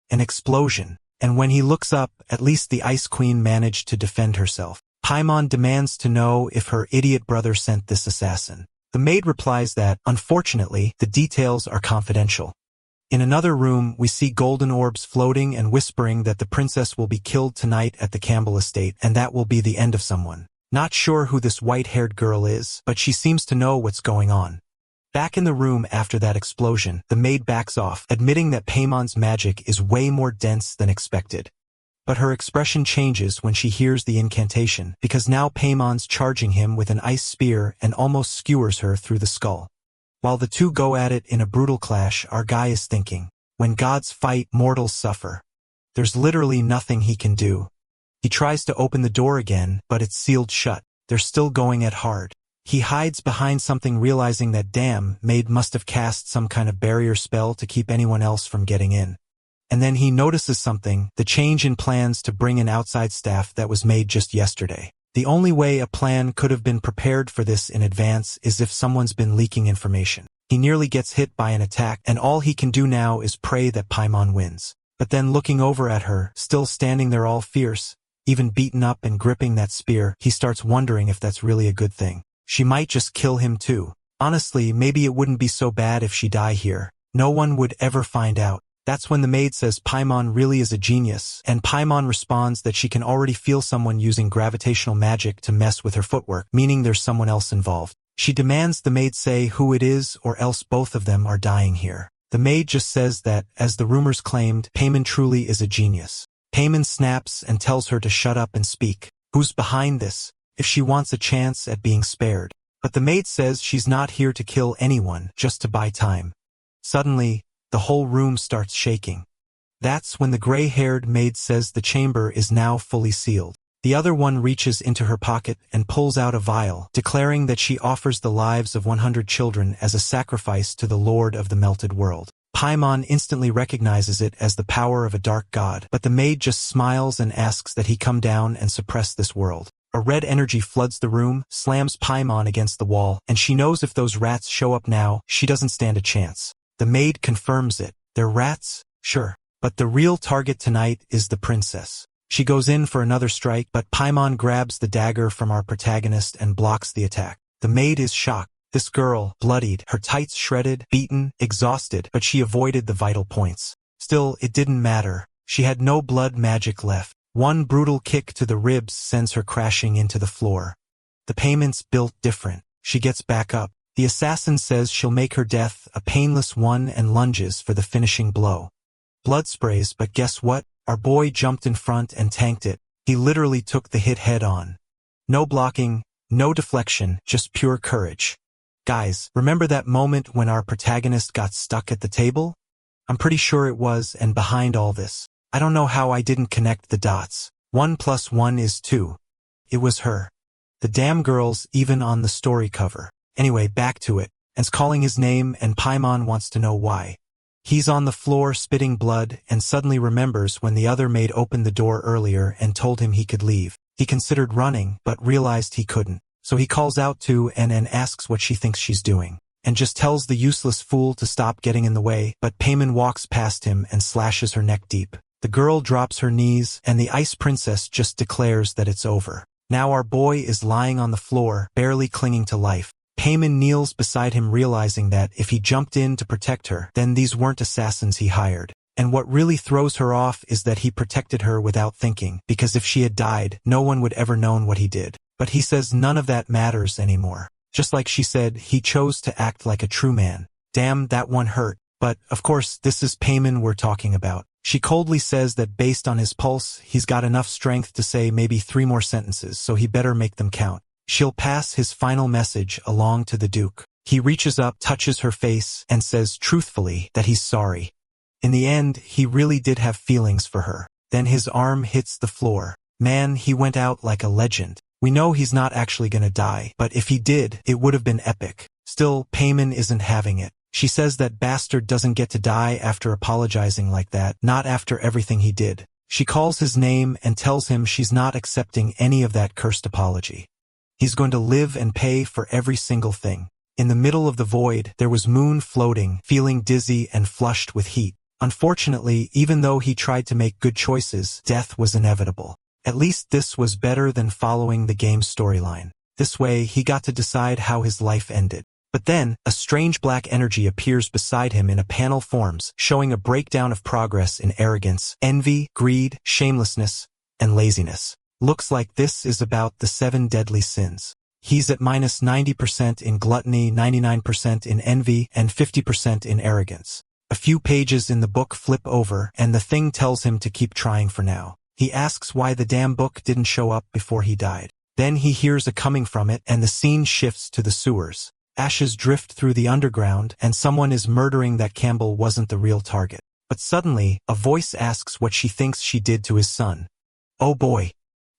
An explosion. And when he looks up, at least the Ice Queen managed to defend herself. Paimon demands to know if her idiot brother sent this assassin. The maid replies that, unfortunately, the details are confidential. In another room, we see golden orbs floating and whispering that the princess will be killed tonight at the Campbell estate, and that will be the end of someone. Not sure who this white-haired girl is, but she seems to know what's going on. Back in the room after that explosion, the maid backs off, admitting that Paimon's magic is way more dense than expected. But her expression changes when she hears the incantation, because now Paimon's charging him with an ice spear and almost skewers her through the skull. While the two go at it in a brutal clash, our guy is thinking, when gods fight, mortals suffer. There's literally nothing he can do. He tries to open the door again, but it's sealed shut. They're still going at hard. He hides behind something, realizing that damn, maid must have cast some kind of barrier spell to keep anyone else from getting in. And then he notices something, the change in plans to bring in outside staff that was made just yesterday. The only way a plan could have been prepared for this in advance is if someone's been leaking information. He nearly gets hit by an attack, and all he can do now is pray that Paimon wins. But then looking over at her, still standing there all fierce, even beaten up and gripping that spear, he starts wondering if that's really a good thing. She might just kill him too. Honestly, maybe it wouldn't be so bad if she die here. No one would ever find out. That's when the maid says Paimon really is a genius, and Paimon responds that she can already feel someone using gravitational magic to mess with her footwork, meaning there's someone else involved. She demands the maid say who it is or else both of them are dying here. The maid just says that, as the rumors claimed, Paimon truly is a genius. Paimon snaps and tells her to shut up and speak. Who's behind this? If she wants a chance at being spared. But the maid says she's not here to kill anyone, just to buy time. Suddenly, the whole room starts shaking. That's when the gray-haired maid says the chamber is now fully sealed. The other one reaches into her pocket and pulls out a vial, declaring that she offers the lives of 100 children as a sacrifice to the Lord of the Melted World. Paimon instantly recognizes it as the power of a dark god, but the maid just smiles and asks that he come down and suppress this world. A red energy floods the room, slams Paimon against the wall, and she knows if those rats show up now, she doesn't stand a chance. The maid confirms it. They're rats? Sure. But the real target tonight is the princess. She goes in for another strike, but Paimon grabs the dagger from our protagonist and blocks the attack. The maid is shocked. This girl, bloodied, her tights shredded, beaten, exhausted, but she avoided the vital points. Still, it didn't matter. She had no blood magic left. One brutal kick to the ribs sends her crashing into the floor. The payment's built different. She gets back up. The assassin says she'll make her death a painless one and lunges for the finishing blow. Blood sprays, but guess what? Our boy jumped in front and tanked it. He literally took the hit head on. No blocking, no deflection, just pure courage. Guys, remember that moment when our protagonist got stuck at the table? I'm pretty sure it was, and behind all this, I don't know how I didn't connect the dots. 1 + 1 is 2. It was her. The damn girls, even on the story cover. Anyway, back to it. And's calling his name, and Paimon wants to know why. He's on the floor spitting blood and suddenly remembers when the other maid opened the door earlier and told him he could leave. He considered running, but realized he couldn't. So he calls out to Anne and asks what she thinks she's doing, and just tells the useless fool to stop getting in the way, but Paimon walks past him and slashes her neck deep. The girl drops her knees, and the ice princess just declares that it's over. Now our boy is lying on the floor, barely clinging to life. Paimon kneels beside him, realizing that if he jumped in to protect her, then these weren't assassins he hired. And what really throws her off is that he protected her without thinking, because if she had died, no one would ever known what he did. But he says none of that matters anymore. Just like she said, he chose to act like a true man. Damn, that one hurt. But, of course, this is Paimon we're talking about. She coldly says that based on his pulse, he's got enough strength to say maybe 3 more sentences, so he better make them count. She'll pass his final message along to the Duke. He reaches up, touches her face, and says truthfully that he's sorry. In the end, he really did have feelings for her. Then his arm hits the floor. Man, he went out like a legend. We know he's not actually gonna die, but if he did, it would have been epic. Still, Paimon isn't having it. She says that bastard doesn't get to die after apologizing like that, not after everything he did. She calls his name and tells him she's not accepting any of that cursed apology. He's going to live and pay for every single thing. In the middle of the void, there was Moon floating, feeling dizzy and flushed with heat. Unfortunately, even though he tried to make good choices, death was inevitable. At least this was better than following the game's storyline. This way, he got to decide how his life ended. But then, a strange black energy appears beside him in a panel forms, showing a breakdown of progress in arrogance, envy, greed, shamelessness, and laziness. Looks like this is about the 7 deadly sins. He's at -90% in gluttony, 99% in envy, and 50% in arrogance. A few pages in the book flip over, and the thing tells him to keep trying for now. He asks why the damn book didn't show up before he died. Then he hears a coming from it, and the scene shifts to the sewers. Ashes drift through the underground, and someone is murdering that Campbell wasn't the real target. But suddenly, a voice asks what she thinks she did to his son. Oh boy.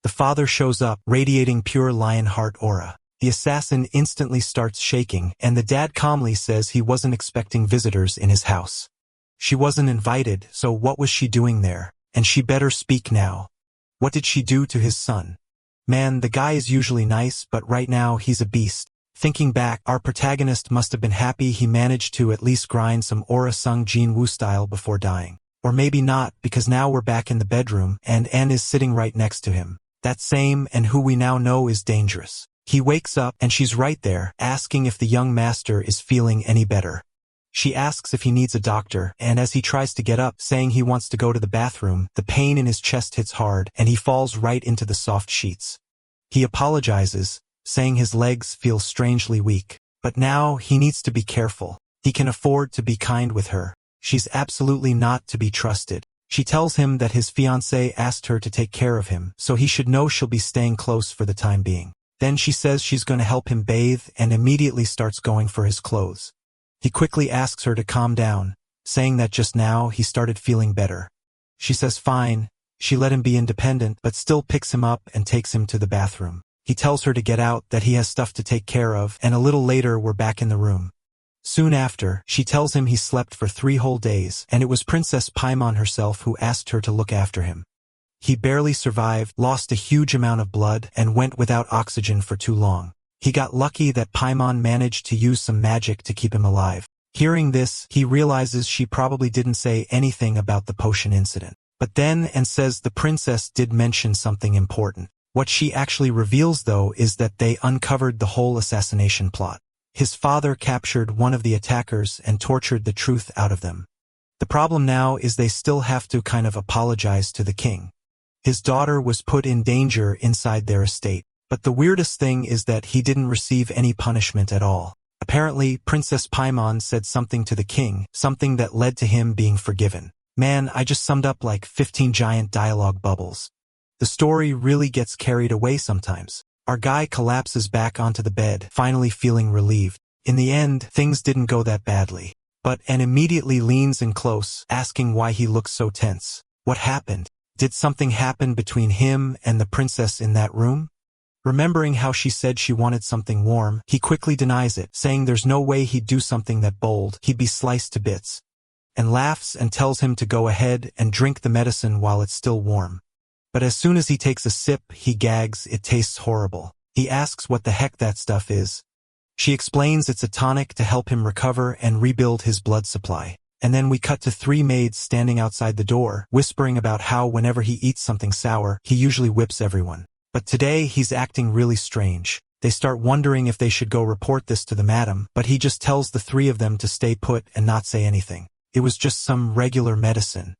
The father shows up, radiating pure Lionheart aura. The assassin instantly starts shaking, and the dad calmly says he wasn't expecting visitors in his house. She wasn't invited, so what was she doing there? And she better speak now. What did she do to his son? Man, the guy is usually nice, but right now he's a beast. Thinking back, our protagonist must have been happy he managed to at least grind some Aura Sung Jin Woo style before dying. Or maybe not, because now we're back in the bedroom, and Anne is sitting right next to him. That same, and who we now know is dangerous. He wakes up, and she's right there, asking if the young master is feeling any better. She asks if he needs a doctor, and as he tries to get up, saying he wants to go to the bathroom, the pain in his chest hits hard, and he falls right into the soft sheets. He apologizes, saying his legs feel strangely weak. But now, he needs to be careful. He can afford to be kind with her. She's absolutely not to be trusted. She tells him that his fiancé asked her to take care of him, so he should know she'll be staying close for the time being. Then she says she's going to help him bathe and immediately starts going for his clothes. He quickly asks her to calm down, saying that just now he started feeling better. She says fine. She let him be independent, but still picks him up and takes him to the bathroom. He tells her to get out, that he has stuff to take care of, and a little later we're back in the room. Soon after, she tells him he slept for 3 whole days, and it was Princess Paimon herself who asked her to look after him. He barely survived, lost a huge amount of blood, and went without oxygen for too long. He got lucky that Paimon managed to use some magic to keep him alive. Hearing this, he realizes she probably didn't say anything about the potion incident. But then Anne says the princess did mention something important. What she actually reveals though is that they uncovered the whole assassination plot. His father captured one of the attackers and tortured the truth out of them. The problem now is they still have to kind of apologize to the king. His daughter was put in danger inside their estate. But the weirdest thing is that he didn't receive any punishment at all. Apparently, Princess Paimon said something to the king, something that led to him being forgiven. Man, I just summed up like 15 giant dialogue bubbles. The story really gets carried away sometimes. Our guy collapses back onto the bed, finally feeling relieved. In the end, things didn't go that badly. But Anne immediately leans in close, asking why he looks so tense. What happened? Did something happen between him and the princess in that room? Remembering how she said she wanted something warm, he quickly denies it, saying there's no way he'd do something that bold, he'd be sliced to bits. And laughs and tells him to go ahead and drink the medicine while it's still warm. But as soon as he takes a sip, he gags, it tastes horrible. He asks what the heck that stuff is. She explains it's a tonic to help him recover and rebuild his blood supply. And then we cut to 3 maids standing outside the door, whispering about how whenever he eats something sour, he usually whips everyone. But today he's acting really strange. They start wondering if they should go report this to the madam, but he just tells the 3 of them to stay put and not say anything. It was just some regular medicine.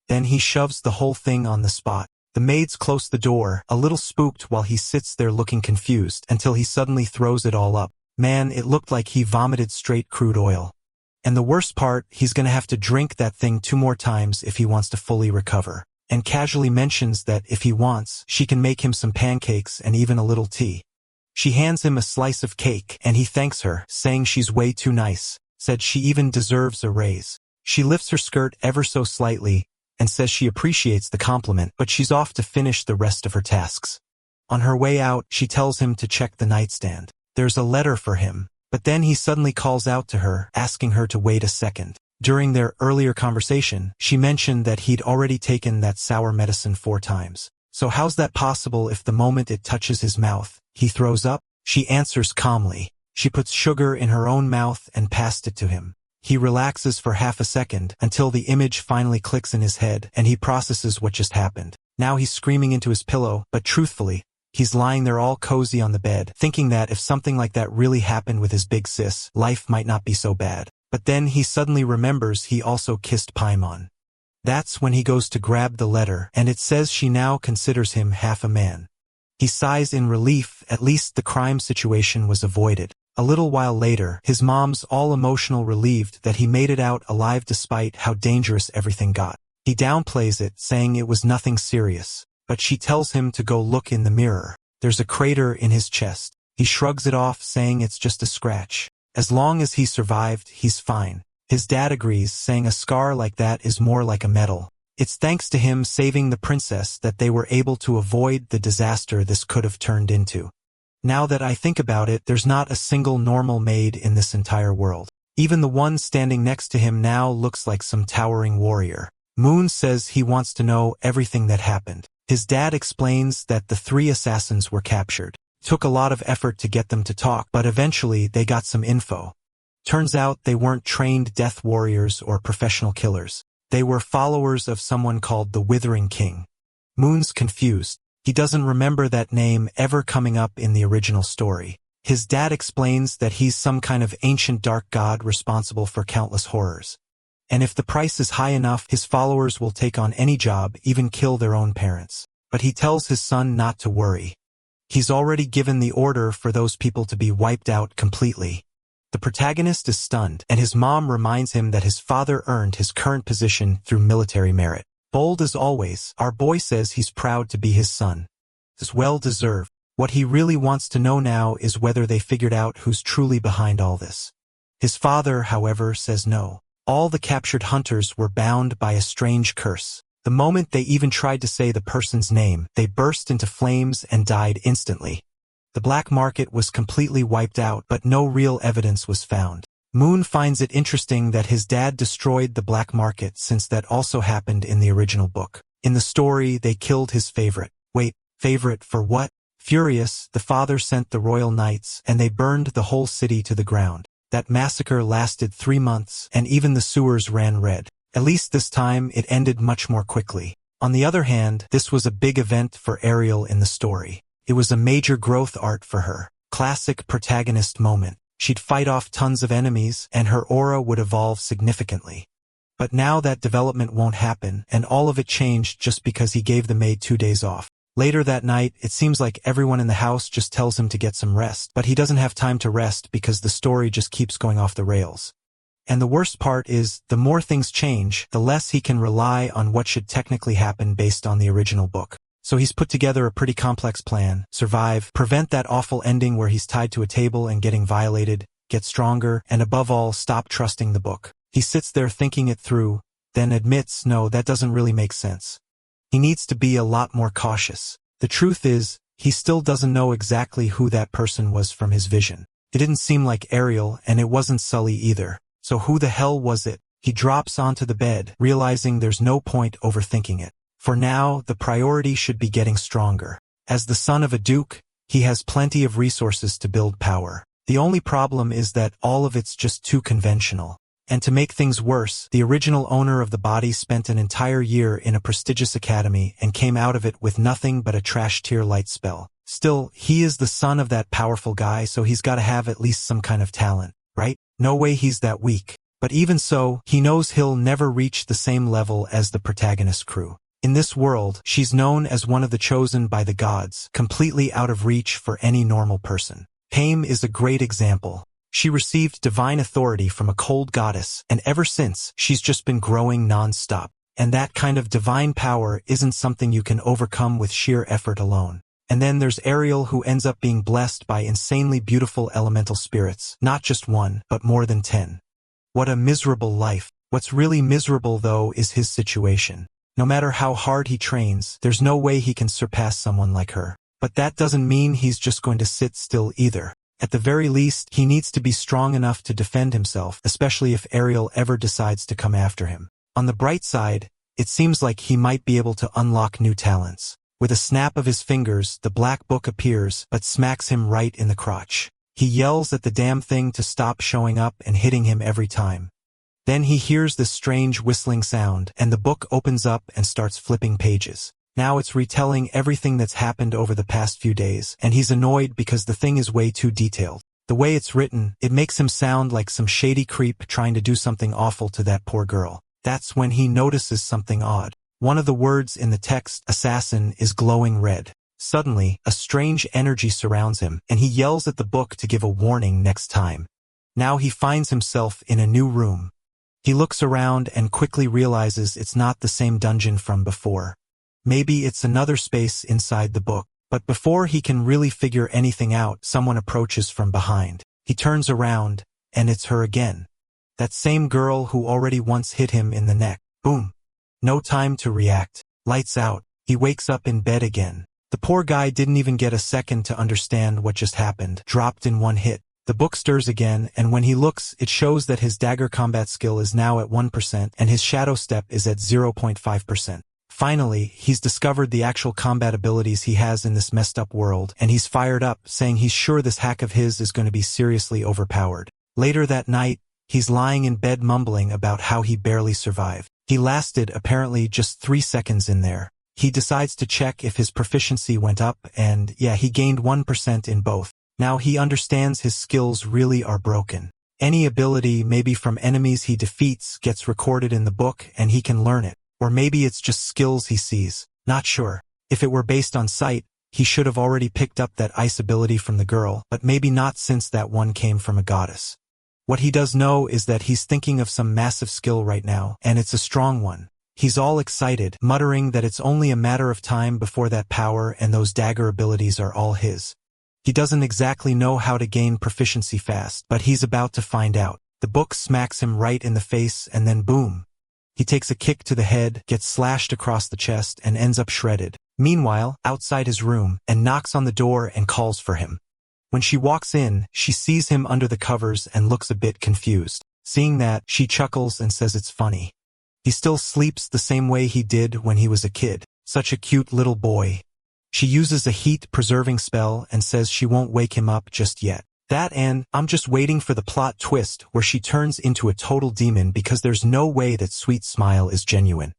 Then he shoves the whole thing on the spot. The maids close the door, a little spooked while he sits there looking confused, until he suddenly throws it all up. Man, it looked like he vomited straight crude oil. And the worst part, he's gonna have to drink that thing 2 more times if he wants to fully recover. And casually mentions that if he wants, she can make him some pancakes and even a little tea. She hands him a slice of cake, and he thanks her, saying she's way too nice, said she even deserves a raise. She lifts her skirt ever so slightly, and says she appreciates the compliment, but she's off to finish the rest of her tasks. On her way out, she tells him to check the nightstand. There's a letter for him, but then he suddenly calls out to her, asking her to wait a second. During their earlier conversation, she mentioned that he'd already taken that sour medicine 4 times. So how's that possible if the moment it touches his mouth, he throws up? She answers calmly. She puts sugar in her own mouth and passed it to him. He relaxes for half a second until the image finally clicks in his head and he processes what just happened. Now he's screaming into his pillow, but truthfully, he's lying there all cozy on the bed, thinking that if something like that really happened with his big sis, life might not be so bad. But then he suddenly remembers he also kissed Paimon. That's when he goes to grab the letter, and it says she now considers him half a man. He sighs in relief, at least the crime situation was avoided. A little while later, his mom's all emotional relieved that he made it out alive despite how dangerous everything got. He downplays it, saying it was nothing serious, but she tells him to go look in the mirror. There's a crater in his chest. He shrugs it off, saying it's just a scratch. As long as he survived, he's fine. His dad agrees, saying a scar like that is more like a medal. It's thanks to him saving the princess that they were able to avoid the disaster this could have turned into. Now that I think about it, there's not a single normal maid in this entire world. Even the one standing next to him now looks like some towering warrior. Moon says he wants to know everything that happened. His dad explains that the 3 assassins were captured. Took a lot of effort to get them to talk, but eventually they got some info. Turns out they weren't trained death warriors or professional killers. They were followers of someone called the Withering King. Moon's confused. He doesn't remember that name ever coming up in the original story. His dad explains that he's some kind of ancient dark god responsible for countless horrors. And if the price is high enough, his followers will take on any job, even kill their own parents. But he tells his son not to worry. He's already given the order for those people to be wiped out completely. The protagonist is stunned, and his mom reminds him that his father earned his current position through military merit. Bold as always, our boy says he's proud to be his son. It's well-deserved. What he really wants to know now is whether they figured out who's truly behind all this. His father, however, says no. All the captured hunters were bound by a strange curse. The moment they even tried to say the person's name, they burst into flames and died instantly. The black market was completely wiped out, but no real evidence was found. Moon finds it interesting that his dad destroyed the black market since that also happened in the original book. In the story, they killed his favorite. Wait, favorite for what? Furious, the father sent the royal knights, and they burned the whole city to the ground. That massacre lasted 3 months, and even the sewers ran red. At least this time, it ended much more quickly. On the other hand, this was a big event for Ariel in the story. It was a major growth arc for her. Classic protagonist moment. She'd fight off tons of enemies, and her aura would evolve significantly. But now that development won't happen, and all of it changed just because he gave the maid 2 days off. Later that night, it seems like everyone in the house just tells him to get some rest, but he doesn't have time to rest because the story just keeps going off the rails. And the worst part is, the more things change, the less he can rely on what should technically happen based on the original book. So he's put together a pretty complex plan: survive, prevent that awful ending where he's tied to a table and getting violated, get stronger, and above all, stop trusting the book. He sits there thinking it through, then admits, no, that doesn't really make sense. He needs to be a lot more cautious. The truth is, he still doesn't know exactly who that person was from his vision. It didn't seem like Ariel, and it wasn't Sully either. So who the hell was it? He drops onto the bed, realizing there's no point overthinking it. For now, the priority should be getting stronger. As the son of a duke, he has plenty of resources to build power. The only problem is that all of it's just too conventional. And to make things worse, the original owner of the body spent an entire year in a prestigious academy and came out of it with nothing but a trash-tier light spell. Still, he is the son of that powerful guy, so he's gotta have at least some kind of talent, right? No way he's that weak. But even so, he knows he'll never reach the same level as the protagonist crew. In this world, she's known as one of the chosen by the gods, completely out of reach for any normal person. Paim is a great example. She received divine authority from a cold goddess, and ever since, she's just been growing non-stop. And that kind of divine power isn't something you can overcome with sheer effort alone. And then there's Ariel, who ends up being blessed by insanely beautiful elemental spirits, not just one, but more than 10. What a miserable life. What's really miserable, though, is his situation. No matter how hard he trains, there's no way he can surpass someone like her. But that doesn't mean he's just going to sit still either. At the very least, he needs to be strong enough to defend himself, especially if Ariel ever decides to come after him. On the bright side, it seems like he might be able to unlock new talents. With a snap of his fingers, the black book appears, but smacks him right in the crotch. He yells at the damn thing to stop showing up and hitting him every time. Then he hears this strange whistling sound, and the book opens up and starts flipping pages. Now it's retelling everything that's happened over the past few days, and he's annoyed because the thing is way too detailed. The way it's written, it makes him sound like some shady creep trying to do something awful to that poor girl. That's when he notices something odd. One of the words in the text, assassin, is glowing red. Suddenly, a strange energy surrounds him, and he yells at the book to give a warning next time. Now he finds himself in a new room. He looks around and quickly realizes it's not the same dungeon from before. Maybe it's another space inside the book. But before he can really figure anything out, someone approaches from behind. He turns around, and it's her again. That same girl who already once hit him in the neck. Boom. No time to react. Lights out. He wakes up in bed again. The poor guy didn't even get a second to understand what just happened. Dropped in one hit. The book stirs again, and when he looks, it shows that his dagger combat skill is now at 1% and his shadow step is at 0.5%. Finally, he's discovered the actual combat abilities he has in this messed up world, and he's fired up, saying he's sure this hack of his is going to be seriously overpowered. Later that night, he's lying in bed mumbling about how he barely survived. He lasted apparently just 3 seconds in there. He decides to check if his proficiency went up, and yeah, he gained 1% in both. Now he understands his skills really are broken. Any ability, maybe from enemies he defeats, gets recorded in the book and he can learn it. Or maybe it's just skills he sees. Not sure. If it were based on sight, he should have already picked up that ice ability from the girl, but maybe not since that one came from a goddess. What he does know is that he's thinking of some massive skill right now, and it's a strong one. He's all excited, muttering that it's only a matter of time before that power and those dagger abilities are all his. He doesn't exactly know how to gain proficiency fast, but he's about to find out. The book smacks him right in the face and then boom. He takes a kick to the head, gets slashed across the chest, and ends up shredded. Meanwhile, outside his room, Anne knocks on the door and calls for him. When she walks in, she sees him under the covers and looks a bit confused. Seeing that, she chuckles and says it's funny. He still sleeps the same way he did when he was a kid. Such a cute little boy. She uses a heat-preserving spell and says she won't wake him up just yet. That and I'm just waiting for the plot twist where she turns into a total demon because there's no way that Sweet Smile is genuine.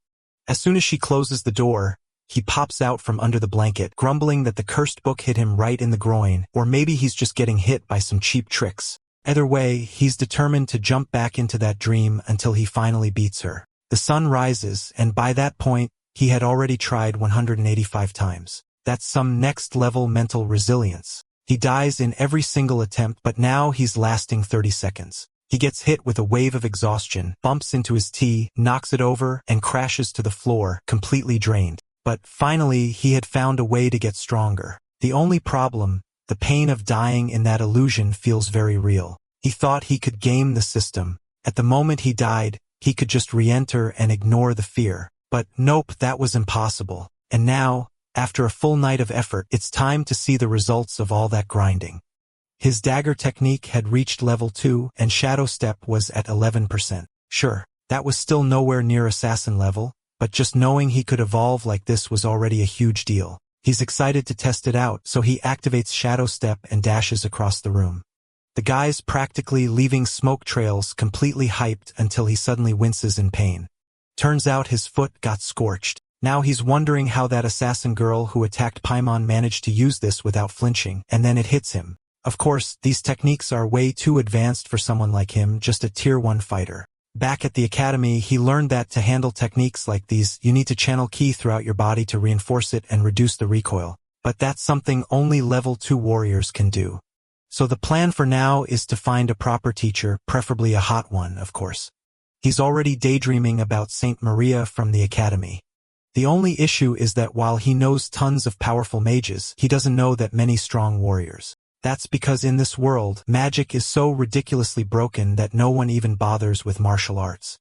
As soon as she closes the door, he pops out from under the blanket, grumbling that the cursed book hit him right in the groin, or maybe he's just getting hit by some cheap tricks. Either way, he's determined to jump back into that dream until he finally beats her. The sun rises, and by that point, he had already tried 185 times. That's some next-level mental resilience. He dies in every single attempt, but now he's lasting 30 seconds. He gets hit with a wave of exhaustion, bumps into his tea, knocks it over, and crashes to the floor, completely drained. But finally, he had found a way to get stronger. The only problem, the pain of dying in that illusion feels very real. He thought he could game the system. At the moment he died, he could just re-enter and ignore the fear. But nope, that was impossible. And now, after a full night of effort, it's time to see the results of all that grinding. His dagger technique had reached level 2 and shadow step was at 11%. Sure, that was still nowhere near assassin level, but just knowing he could evolve like this was already a huge deal. He's excited to test it out, so he activates shadow step and dashes across the room. The guy's practically leaving smoke trails, completely hyped until he suddenly winces in pain. Turns out his foot got scorched. Now he's wondering how that assassin girl who attacked Paimon managed to use this without flinching, and then it hits him. Of course, these techniques are way too advanced for someone like him, just a tier 1 fighter. Back at the academy, he learned that to handle techniques like these, you need to channel ki throughout your body to reinforce it and reduce the recoil. But that's something only level 2 warriors can do. So the plan for now is to find a proper teacher, preferably a hot one, of course. He's already daydreaming about Saint Maria from the academy. The only issue is that while he knows tons of powerful mages, he doesn't know that many strong warriors. That's because in this world, magic is so ridiculously broken that no one even bothers with martial arts.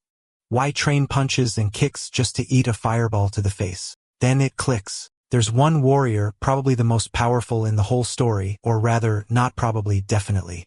Why train punches and kicks just to eat a fireball to the face? Then it clicks. There's one warrior, probably the most powerful in the whole story, or rather, not probably, definitely.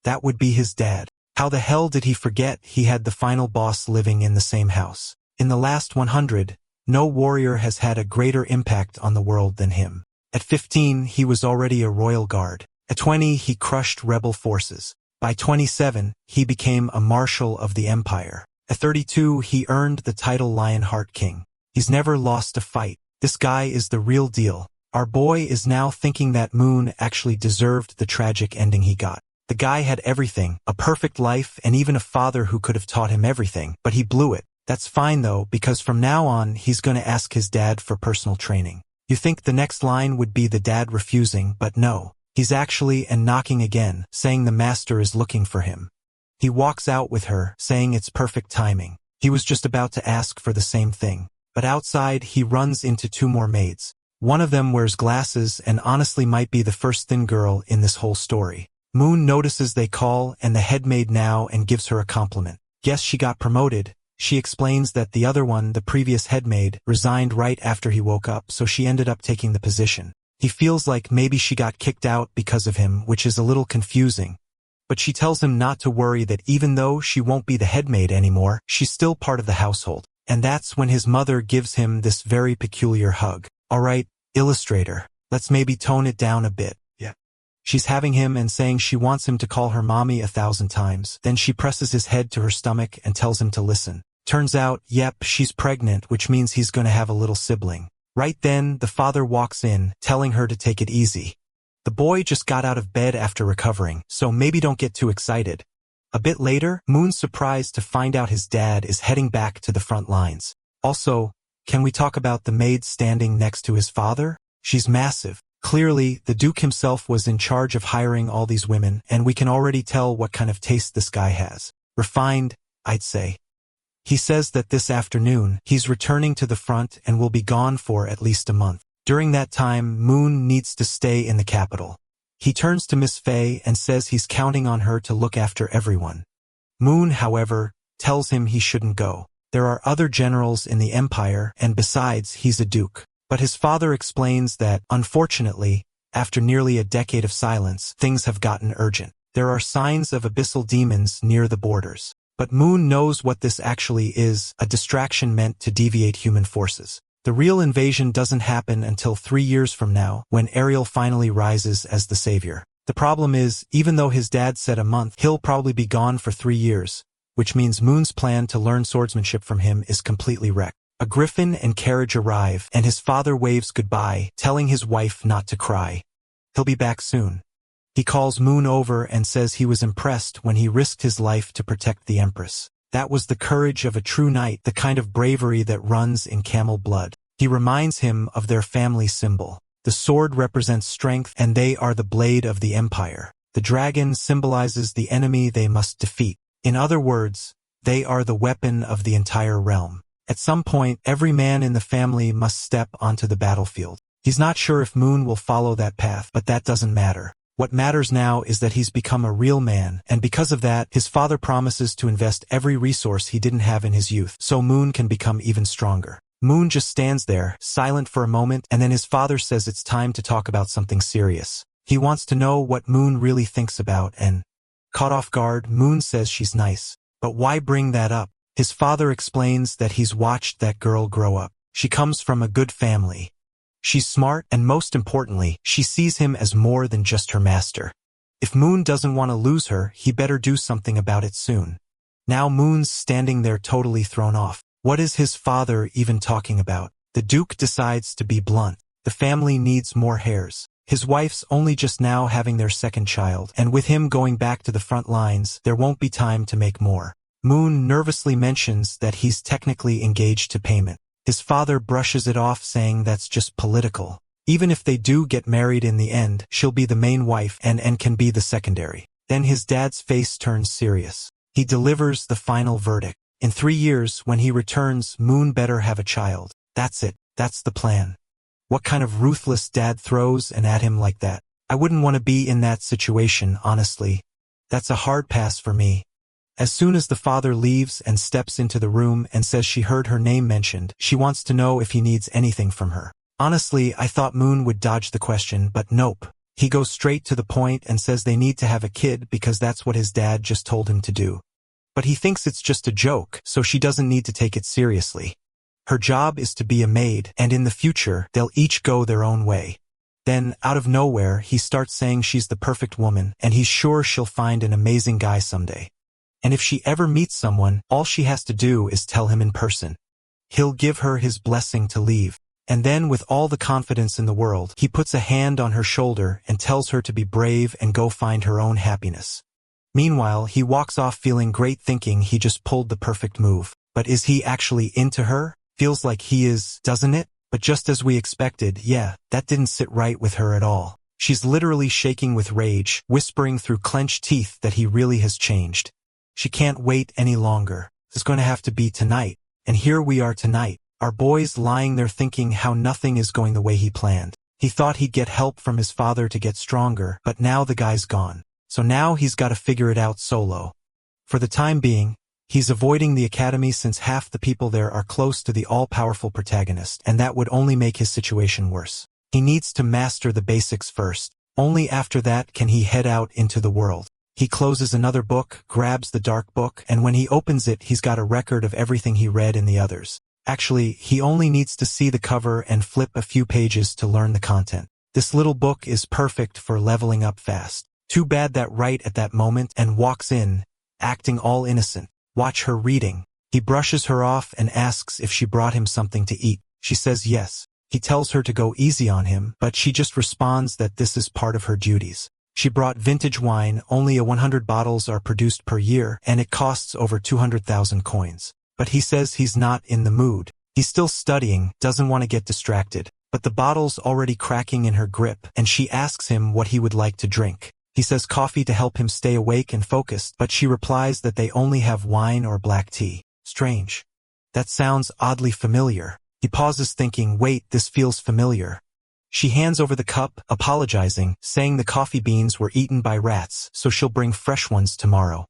That would be his dad. How the hell did he forget he had the final boss living in the same house? In the last 100, no warrior has had a greater impact on the world than him. At 15, he was already a royal guard. At 20, he crushed rebel forces. By 27, he became a marshal of the empire. At 32, he earned the title Lionheart King. He's never lost a fight. This guy is the real deal. Our boy is now thinking that Moon actually deserved the tragic ending he got. The guy had everything, a perfect life and even a father who could have taught him everything, but he blew it. That's fine though, because from now on, he's gonna ask his dad for personal training. You think the next line would be the dad refusing, but no. He's actually and knocking again, saying the master is looking for him. He walks out with her, saying it's perfect timing. He was just about to ask for the same thing. But outside, he runs into 2 more maids. One of them wears glasses and honestly might be the first thin girl in this whole story. Moon notices they call and the head maid now and gives her a compliment. Guess she got promoted. She explains that the other one, the previous head maid, resigned right after he woke up, so she ended up taking the position. He feels like maybe she got kicked out because of him, which is a little confusing. But she tells him not to worry, that even though she won't be the headmaid anymore, she's still part of the household. And that's when his mother gives him this very peculiar hug. Alright, illustrator, let's maybe tone it down a bit. Yeah. She's having him and saying she wants him to call her mommy 1,000 times. Then she presses his head to her stomach and tells him to listen. Turns out, yep, she's pregnant, which means he's gonna have a little sibling. Right then, the father walks in, telling her to take it easy. The boy just got out of bed after recovering, so maybe don't get too excited. A bit later, Moon's surprised to find out his dad is heading back to the front lines. Also, can we talk about the maid standing next to his father? She's massive. Clearly, the Duke himself was in charge of hiring all these women, and we can already tell what kind of taste this guy has. Refined, I'd say. He says that this afternoon, he's returning to the front and will be gone for at least a month. During that time, Moon needs to stay in the capital. He turns to Miss Faye and says he's counting on her to look after everyone. Moon, however, tells him he shouldn't go. There are other generals in the empire, and besides, he's a duke. But his father explains that, unfortunately, after nearly a decade of silence, things have gotten urgent. There are signs of abyssal demons near the borders. But Moon knows what this actually is, a distraction meant to deviate human forces. The real invasion doesn't happen until 3 years from now, when Ariel finally rises as the savior. The problem is, even though his dad said a month, he'll probably be gone for 3 years, which means Moon's plan to learn swordsmanship from him is completely wrecked. A griffin and carriage arrive, and his father waves goodbye, telling his wife not to cry. He'll be back soon. He calls Moon over and says he was impressed when he risked his life to protect the Empress. That was the courage of a true knight, the kind of bravery that runs in camel blood. He reminds him of their family symbol. The sword represents strength, and they are the blade of the empire. The dragon symbolizes the enemy they must defeat. In other words, they are the weapon of the entire realm. At some point, every man in the family must step onto the battlefield. He's not sure if Moon will follow that path, but that doesn't matter. What matters now is that he's become a real man, and because of that, his father promises to invest every resource he didn't have in his youth, so Moon can become even stronger. Moon just stands there, silent for a moment, and then his father says it's time to talk about something serious. He wants to know what Moon really thinks about, and, caught off guard, Moon says she's nice. But why bring that up? His father explains that he's watched that girl grow up. She comes from a good family. She's smart, and most importantly, she sees him as more than just her master. If Moon doesn't want to lose her, he better do something about it soon. Now Moon's standing there totally thrown off. What is his father even talking about? The Duke decides to be blunt. The family needs more heirs. His wife's only just now having their second child, and with him going back to the front lines, there won't be time to make more. Moon nervously mentions that he's technically engaged to payment. His father brushes it off, saying that's just political. Even if they do get married in the end, she'll be the main wife and can be the secondary. Then his dad's face turns serious. He delivers the final verdict. In 3 years, when he returns, Moon better have a child. That's it. That's the plan. What kind of ruthless dad throws an at him like that? I wouldn't want to be in that situation, honestly. That's a hard pass for me. As soon as the father leaves and steps into the room and says she heard her name mentioned, she wants to know if he needs anything from her. Honestly, I thought Moon would dodge the question, but nope. He goes straight to the point and says they need to have a kid because that's what his dad just told him to do. But he thinks it's just a joke, so she doesn't need to take it seriously. Her job is to be a maid, and in the future, they'll each go their own way. Then, out of nowhere, he starts saying she's the perfect woman, and he's sure she'll find an amazing guy someday. And if she ever meets someone, all she has to do is tell him in person. He'll give her his blessing to leave. And then, with all the confidence in the world, he puts a hand on her shoulder and tells her to be brave and go find her own happiness. Meanwhile, he walks off feeling great, thinking he just pulled the perfect move. But is he actually into her? Feels like he is, doesn't it? But just as we expected, yeah, that didn't sit right with her at all. She's literally shaking with rage, whispering through clenched teeth that he really has changed. She can't wait any longer. It's going to have to be tonight. And here we are tonight. Our boy's lying there thinking how nothing is going the way he planned. He thought he'd get help from his father to get stronger, but now the guy's gone. So now he's got to figure it out solo. For the time being, he's avoiding the academy since half the people there are close to the all-powerful protagonist, and that would only make his situation worse. He needs to master the basics first. Only after that can he head out into the world. He closes another book, grabs the dark book, and when he opens it he's got a record of everything he read in the others. Actually, he only needs to see the cover and flip a few pages to learn the content. This little book is perfect for leveling up fast. Too bad that right at that moment and walks in, acting all innocent. Watch her reading. He brushes her off and asks if she brought him something to eat. She says yes. He tells her to go easy on him, but she just responds that this is part of her duties. She brought vintage wine, only 100 bottles are produced per year, and it costs over 200,000 coins. But he says he's not in the mood. He's still studying, doesn't want to get distracted. But the bottle's already cracking in her grip, and she asks him what he would like to drink. He says coffee to help him stay awake and focused, but she replies that they only have wine or black tea. Strange. That sounds oddly familiar. He pauses thinking, wait, this feels familiar. She hands over the cup, apologizing, saying the coffee beans were eaten by rats, so she'll bring fresh ones tomorrow.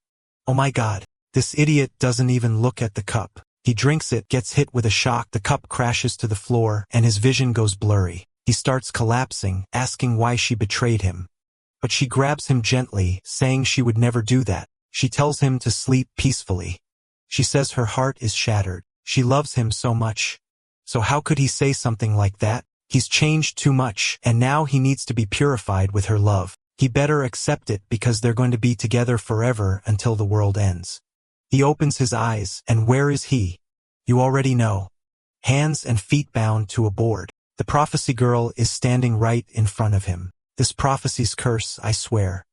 Oh my god. This idiot doesn't even look at the cup. He drinks it, gets hit with a shock, the cup crashes to the floor, and his vision goes blurry. He starts collapsing, asking why she betrayed him. But she grabs him gently, saying she would never do that. She tells him to sleep peacefully. She says her heart is shattered. She loves him so much. So how could he say something like that? He's changed too much, and now he needs to be purified with her love. He better accept it because they're going to be together forever until the world ends. He opens his eyes, and where is he? You already know. Hands and feet bound to a board. The prophecy girl is standing right in front of him. This prophecy's curse, I swear.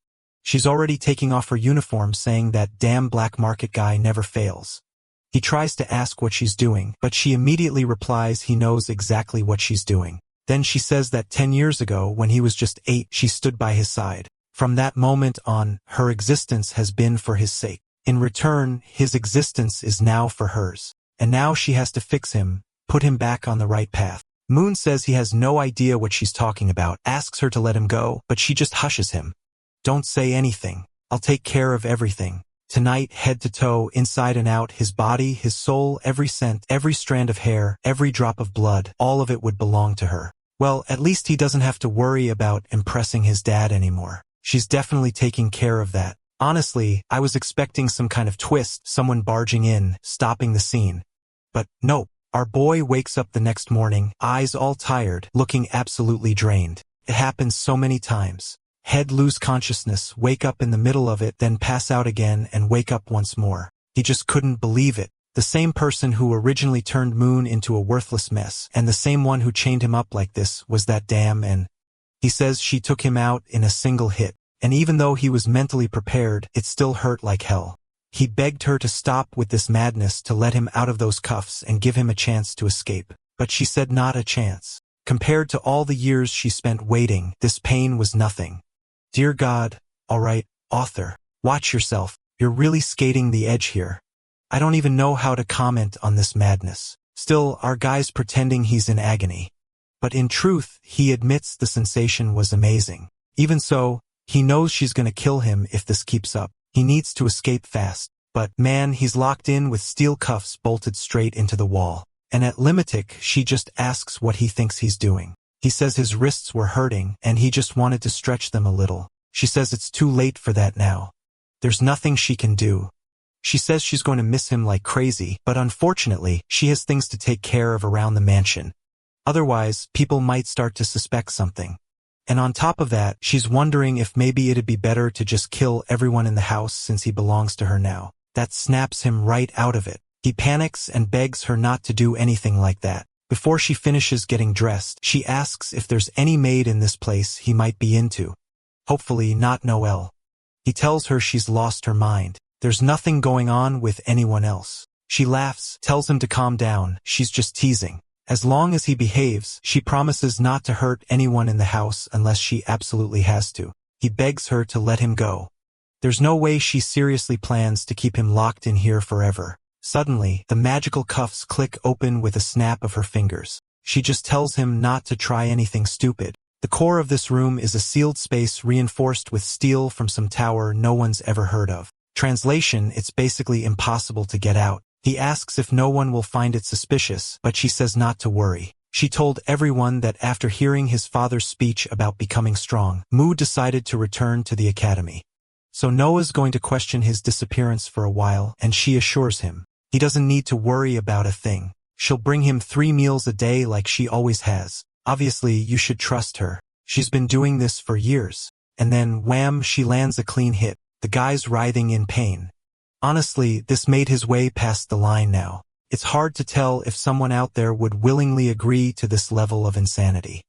She's already taking off her uniform, saying that damn black market guy never fails. He tries to ask what she's doing, but she immediately replies he knows exactly what she's doing. Then she says that 10 years ago, when he was just 8, she stood by his side. From that moment on, her existence has been for his sake. In return, his existence is now for hers. And now she has to fix him, put him back on the right path. Moon says he has no idea what she's talking about, asks her to let him go, but she just hushes him. Don't say anything. I'll take care of everything. Tonight, head to toe, inside and out, his body, his soul, every scent, every strand of hair, every drop of blood, all of it would belong to her. Well, at least he doesn't have to worry about impressing his dad anymore. She's definitely taking care of that. Honestly, I was expecting some kind of twist, someone barging in, stopping the scene. But nope. Our boy wakes up the next morning, eyes all tired, looking absolutely drained. It happens so many times. Head lose consciousness, wake up in the middle of it, then pass out again and wake up once more. He just couldn't believe it. The same person who originally turned Moon into a worthless mess, and the same one who chained him up like this, was that damn and he says she took him out in a single hit. And even though he was mentally prepared, it still hurt like hell. He begged her to stop with this madness, to let him out of those cuffs and give him a chance to escape. But she said not a chance. Compared to all the years she spent waiting, this pain was nothing. Dear God, alright, author, watch yourself, you're really skating the edge here. I don't even know how to comment on this madness. Still, our guy's pretending he's in agony. But in truth, he admits the sensation was amazing. Even so, he knows she's gonna kill him if this keeps up. He needs to escape fast. But, man, he's locked in with steel cuffs bolted straight into the wall. And at Limitic, she just asks what he thinks he's doing. He says his wrists were hurting, and he just wanted to stretch them a little. She says it's too late for that now. There's nothing she can do. She says she's going to miss him like crazy, but unfortunately, she has things to take care of around the mansion. Otherwise, people might start to suspect something. And on top of that, she's wondering if maybe it'd be better to just kill everyone in the house since he belongs to her now. That snaps him right out of it. He panics and begs her not to do anything like that. Before she finishes getting dressed, she asks if there's any maid in this place he might be into. Hopefully not Noelle. He tells her she's lost her mind. There's nothing going on with anyone else. She laughs, tells him to calm down, she's just teasing. As long as he behaves, she promises not to hurt anyone in the house unless she absolutely has to. He begs her to let him go. There's no way she seriously plans to keep him locked in here forever. Suddenly, the magical cuffs click open with a snap of her fingers. She just tells him not to try anything stupid. The core of this room is a sealed space reinforced with steel from some tower no one's ever heard of. Translation, it's basically impossible to get out. He asks if no one will find it suspicious, but she says not to worry. She told everyone that after hearing his father's speech about becoming strong, Mu decided to return to the academy. So Noah's going to question his disappearance for a while, and she assures him he doesn't need to worry about a thing. She'll bring him 3 meals a day like she always has. Obviously, you should trust her. She's been doing this for years. And then, wham, she lands a clean hit. The guy's writhing in pain. Honestly, this made his way past the line now. It's hard to tell if someone out there would willingly agree to this level of insanity.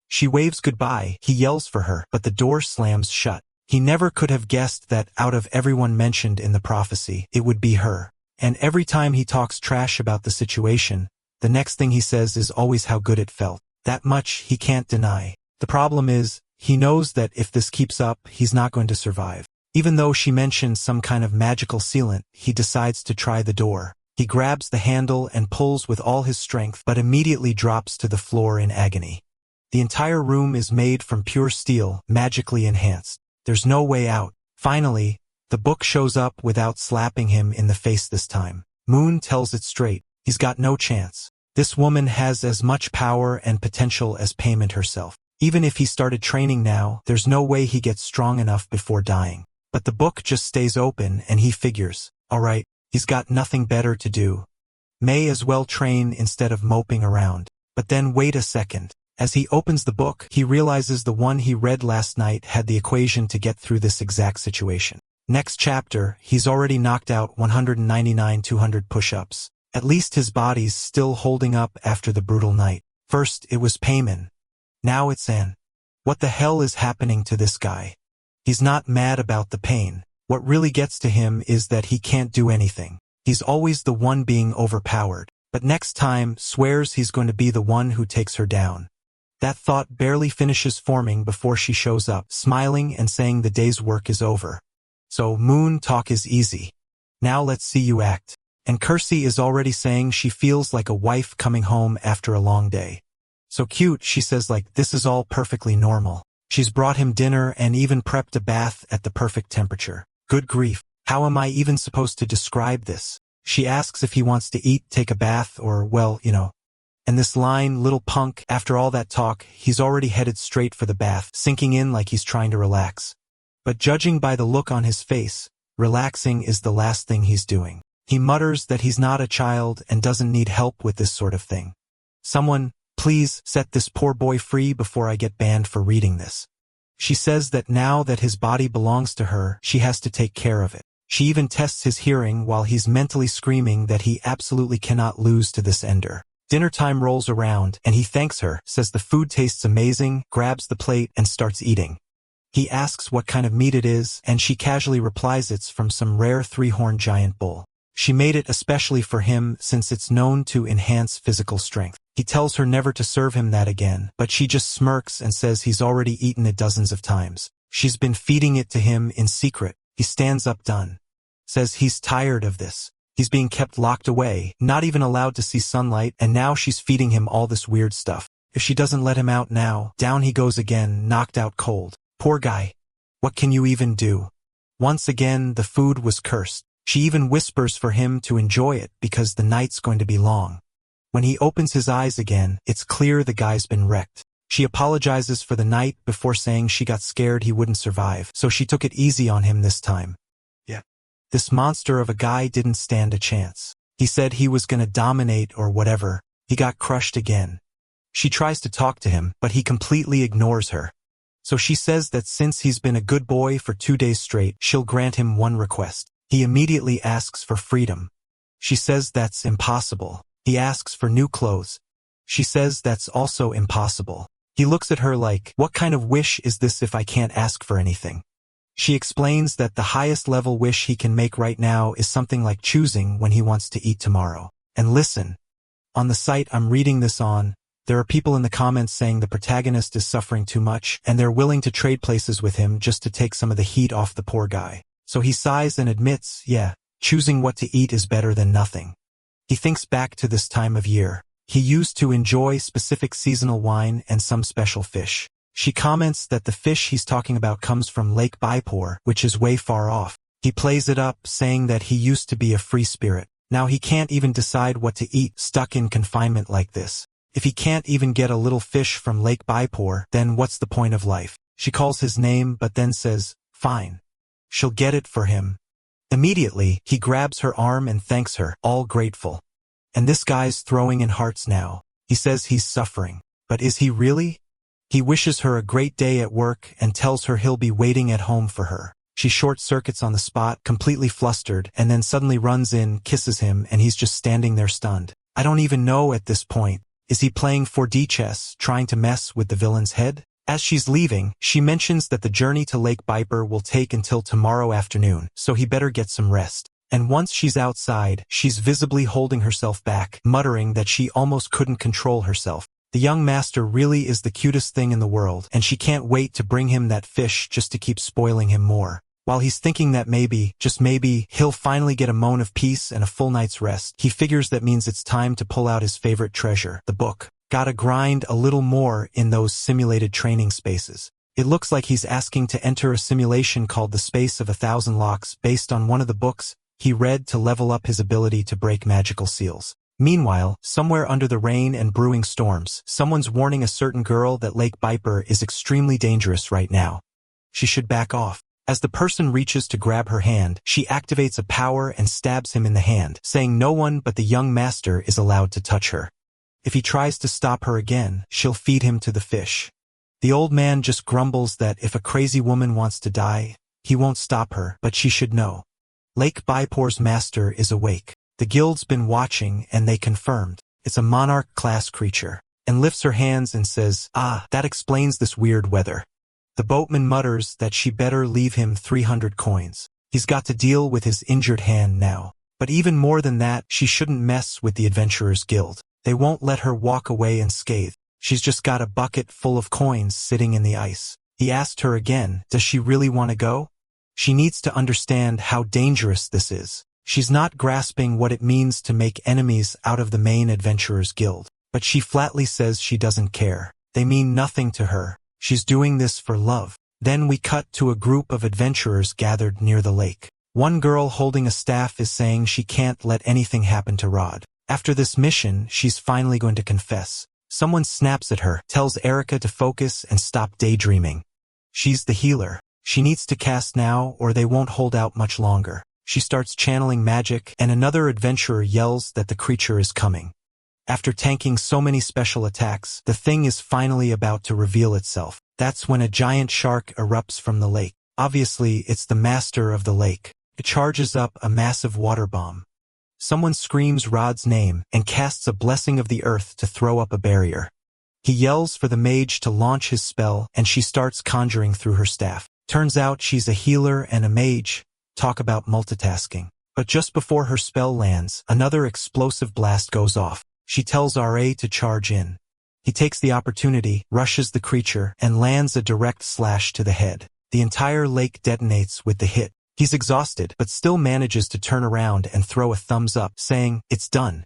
She waves goodbye, he yells for her, but the door slams shut. He never could have guessed that out of everyone mentioned in the prophecy, it would be her. And every time he talks trash about the situation, the next thing he says is always how good it felt. That much he can't deny. The problem is, he knows that if this keeps up, he's not going to survive. Even though she mentions some kind of magical sealant, he decides to try the door. He grabs the handle and pulls with all his strength, but immediately drops to the floor in agony. The entire room is made from pure steel, magically enhanced. There's no way out. Finally, the book shows up without slapping him in the face this time. Moon tells it straight. He's got no chance. This woman has as much power and potential as Payment herself. Even if he started training now, there's no way he gets strong enough before dying. But the book just stays open and he figures, alright, he's got nothing better to do. May as well train instead of moping around. But then wait a second. As he opens the book, he realizes the one he read last night had the equation to get through this exact situation. Next chapter, he's already knocked out 199 200 push-ups. At least his body's still holding up after the brutal night. First, it was Payman. Now it's Anne. What the hell is happening to this guy? He's not mad about the pain. What really gets to him is that he can't do anything. He's always the one being overpowered. But next time, swears he's going to be the one who takes her down. That thought barely finishes forming before she shows up, smiling and saying the day's work is over. So, Moon, talk is easy. Now let's see you act. And Kersey is already saying she feels like a wife coming home after a long day. So cute, she says, like this is all perfectly normal. She's brought him dinner and even prepped a bath at the perfect temperature. Good grief, how am I even supposed to describe this? She asks if he wants to eat, take a bath, or, well, you know. And this line, little punk, after all that talk, he's already headed straight for the bath, sinking in like he's trying to relax. But judging by the look on his face, relaxing is the last thing he's doing. He mutters that he's not a child and doesn't need help with this sort of thing. Someone, please, set this poor boy free before I get banned for reading this. She says that now that his body belongs to her, she has to take care of it. She even tests his hearing while he's mentally screaming that he absolutely cannot lose to this ender. Dinner time rolls around, and he thanks her, says the food tastes amazing, grabs the plate, and starts eating. He asks what kind of meat it is, and she casually replies it's from some rare 3-horned giant bull. She made it especially for him since it's known to enhance physical strength. He tells her never to serve him that again, but she just smirks and says he's already eaten it dozens of times. She's been feeding it to him in secret. He stands up done. Says he's tired of this. He's being kept locked away, not even allowed to see sunlight, and now she's feeding him all this weird stuff. If she doesn't let him out now, down he goes again, knocked out cold. Poor guy. What can you even do? Once again, the food was cursed. She even whispers for him to enjoy it because the night's going to be long. When he opens his eyes again, it's clear the guy's been wrecked. She apologizes for the night before saying she got scared he wouldn't survive, so she took it easy on him this time. Yeah. This monster of a guy didn't stand a chance. He said he was gonna dominate or whatever. He got crushed again. She tries to talk to him, but he completely ignores her. So she says that since he's been a good boy for 2 days straight, she'll grant him one request. He immediately asks for freedom. She says that's impossible. He asks for new clothes. She says that's also impossible. He looks at her like, what kind of wish is this if I can't ask for anything? She explains that the highest level wish he can make right now is something like choosing when he wants to eat tomorrow. And listen, on the site I'm reading this on, there are people in the comments saying the protagonist is suffering too much, and they're willing to trade places with him just to take some of the heat off the poor guy. So he sighs and admits, yeah, choosing what to eat is better than nothing. He thinks back to this time of year. He used to enjoy specific seasonal wine and some special fish. She comments that the fish he's talking about comes from Lake Baipor, which is way far off. He plays it up, saying that he used to be a free spirit. Now he can't even decide what to eat, stuck in confinement like this. If he can't even get a little fish from Lake Baipor, then what's the point of life? She calls his name but then says, fine. she'll get it for him. Immediately, he grabs her arm and thanks her, all grateful. And this guy's throwing in hearts now. He says he's suffering. But is he really? He wishes her a great day at work and tells her he'll be waiting at home for her. She short-circuits on the spot, completely flustered, and then suddenly runs in, kisses him, and he's just standing there stunned. I don't even know at this point. Is he playing 4D chess, trying to mess with the villain's head? As she's leaving, she mentions that the journey to Lake Viper will take until tomorrow afternoon, so he better get some rest. And once she's outside, she's visibly holding herself back, muttering that she almost couldn't control herself. The young master really is the cutest thing in the world, and she can't wait to bring him that fish just to keep spoiling him more. While he's thinking that maybe, just maybe, he'll finally get a moan of peace and a full night's rest, he figures that means it's time to pull out his favorite treasure, the book. Gotta grind a little more in those simulated training spaces. It looks like he's asking to enter a simulation called the Space of 1,000 Locks based on one of the books he read to level up his ability to break magical seals. Meanwhile, somewhere under the rain and brewing storms, someone's warning a certain girl that Lake Viper is extremely dangerous right now. She should back off. As the person reaches to grab her hand, she activates a power and stabs him in the hand, saying no one but the young master is allowed to touch her. If he tries to stop her again, she'll feed him to the fish. The old man just grumbles that if a crazy woman wants to die, he won't stop her, but she should know. Lake Viper's master is awake. The guild's been watching and they confirmed. It's a monarch-class creature, and lifts her hands and says, "Ah, that explains this weird weather." The boatman mutters that she better leave him 300 coins. He's got to deal with his injured hand now. But even more than that, she shouldn't mess with the Adventurers Guild. They won't let her walk away unscathed. She's just got a bucket full of coins sitting in the ice. He asked her again, does she really want to go? She needs to understand how dangerous this is. She's not grasping what it means to make enemies out of the main Adventurers Guild. But she flatly says she doesn't care. They mean nothing to her. She's doing this for love. Then we cut to a group of adventurers gathered near the lake. One girl holding a staff is saying she can't let anything happen to Rod. After this mission, she's finally going to confess. Someone snaps at her, tells Erica to focus and stop daydreaming. She's the healer. She needs to cast now or they won't hold out much longer. She starts channeling magic, and another adventurer yells that the creature is coming. After tanking so many special attacks, the thing is finally about to reveal itself. That's when a giant shark erupts from the lake. Obviously, it's the master of the lake. It charges up a massive water bomb. Someone screams Rod's name and casts a blessing of the earth to throw up a barrier. He yells for the mage to launch his spell, and she starts conjuring through her staff. Turns out she's a healer and a mage. Talk about multitasking. But just before her spell lands, another explosive blast goes off. She tells RA to charge in. He takes the opportunity, rushes the creature, and lands a direct slash to the head. The entire lake detonates with the hit. He's exhausted, but still manages to turn around and throw a thumbs up, saying, "It's done."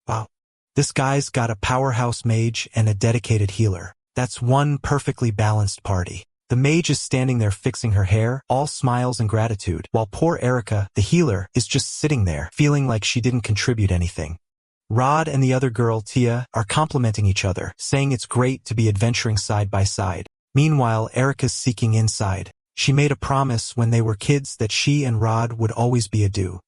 Wow. This guy's got a powerhouse mage and a dedicated healer. That's one perfectly balanced party. The mage is standing there fixing her hair, all smiles and gratitude, while poor Erica, the healer, is just sitting there, feeling like she didn't contribute anything. Rod and the other girl, Tia, are complimenting each other, saying it's great to be adventuring side by side. Meanwhile, Erica's seeking inside. She made a promise when they were kids that she and Rod would always be a duo.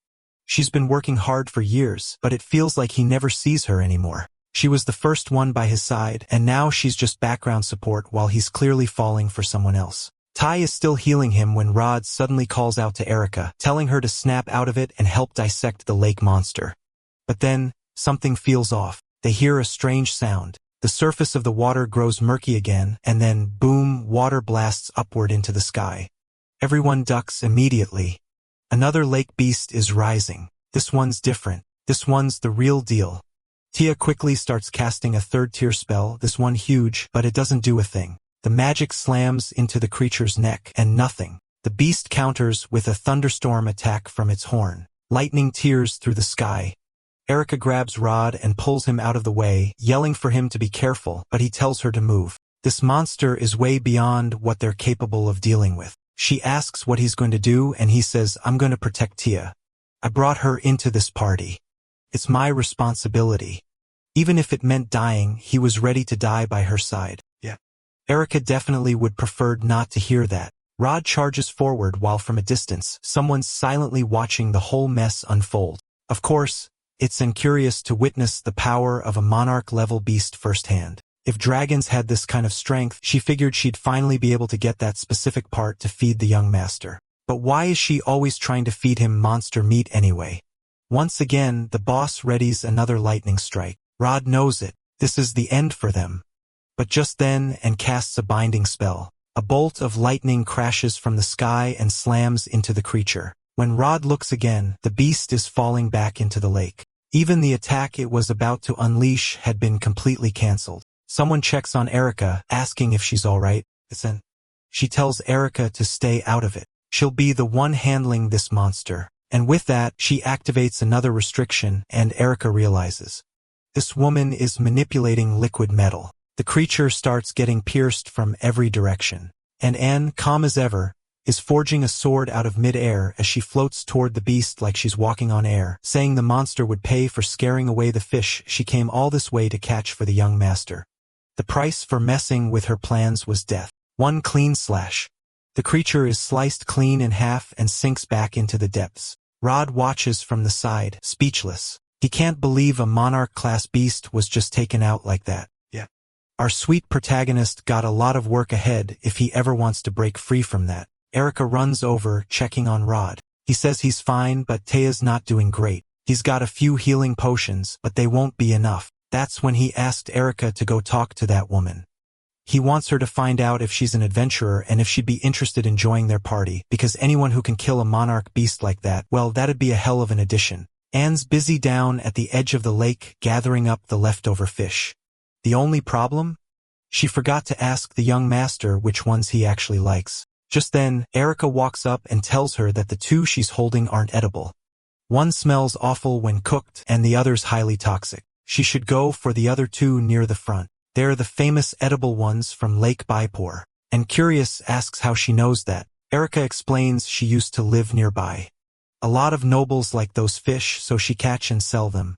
She's been working hard for years, but it feels like he never sees her anymore. She was the first one by his side, and now she's just background support while he's clearly falling for someone else. Ty is still healing him when Rod suddenly calls out to Erica, telling her to snap out of it and help dissect the lake monster. But then, something feels off. They hear a strange sound. The surface of the water grows murky again, and then, boom, water blasts upward into the sky. Everyone ducks immediately. Another lake beast is rising. This one's different. This one's the real deal. Tia quickly starts casting a third-tier spell, this one huge, but it doesn't do a thing. The magic slams into the creature's neck, and nothing. The beast counters with a thunderstorm attack from its horn. Lightning tears through the sky. Erica grabs Rod and pulls him out of the way, yelling for him to be careful, but he tells her to move. This monster is way beyond what they're capable of dealing with. She asks what he's going to do, and he says, "I'm going to protect Tia. I brought her into this party. It's my responsibility." Even if it meant dying, he was ready to die by her side. Yeah. Erica definitely would prefer not to hear that. Rod charges forward while from a distance, someone's silently watching the whole mess unfold. Of course, it's incurious to witness the power of a monarch-level beast firsthand. If dragons had this kind of strength, she figured she'd finally be able to get that specific part to feed the young master. But why is she always trying to feed him monster meat anyway? Once again, the boss readies another lightning strike. Rod knows it. This is the end for them. But just then, and casts a binding spell. A bolt of lightning crashes from the sky and slams into the creature. When Rod looks again, the beast is falling back into the lake. Even the attack it was about to unleash had been completely cancelled. Someone checks on Erica, asking if she's alright. She tells Erica to stay out of it. She'll be the one handling this monster. And with that, she activates another restriction, and Erica realizes. This woman is manipulating liquid metal. The creature starts getting pierced from every direction. And Anne, calm as ever, is forging a sword out of mid-air as she floats toward the beast like she's walking on air, saying the monster would pay for scaring away the fish she came all this way to catch for the young master. The price for messing with her plans was death. One clean slash. The creature is sliced clean in half and sinks back into the depths. Rod watches from the side, speechless. He can't believe a monarch-class beast was just taken out like that. Our sweet protagonist got a lot of work ahead if he ever wants to break free from that. Erica runs over, checking on Rod. He says he's fine, but Taya's not doing great. He's got a few healing potions, but they won't be enough. That's when he asked Erica to go talk to that woman. He wants her to find out if she's an adventurer and if she'd be interested in joining their party, because anyone who can kill a monarch beast like that, well, that'd be a hell of an addition. Anne's busy down at the edge of the lake, gathering up the leftover fish. The only problem? She forgot to ask the young master which ones he actually likes. Just then, Erica walks up and tells her that the two she's holding aren't edible. One smells awful when cooked, and the other's highly toxic. She should go for the other two near the front. They're the famous edible ones from Lake Baipur. And Curious asks how she knows that. Erica explains she used to live nearby. A lot of nobles like those fish, so she catch and sell them.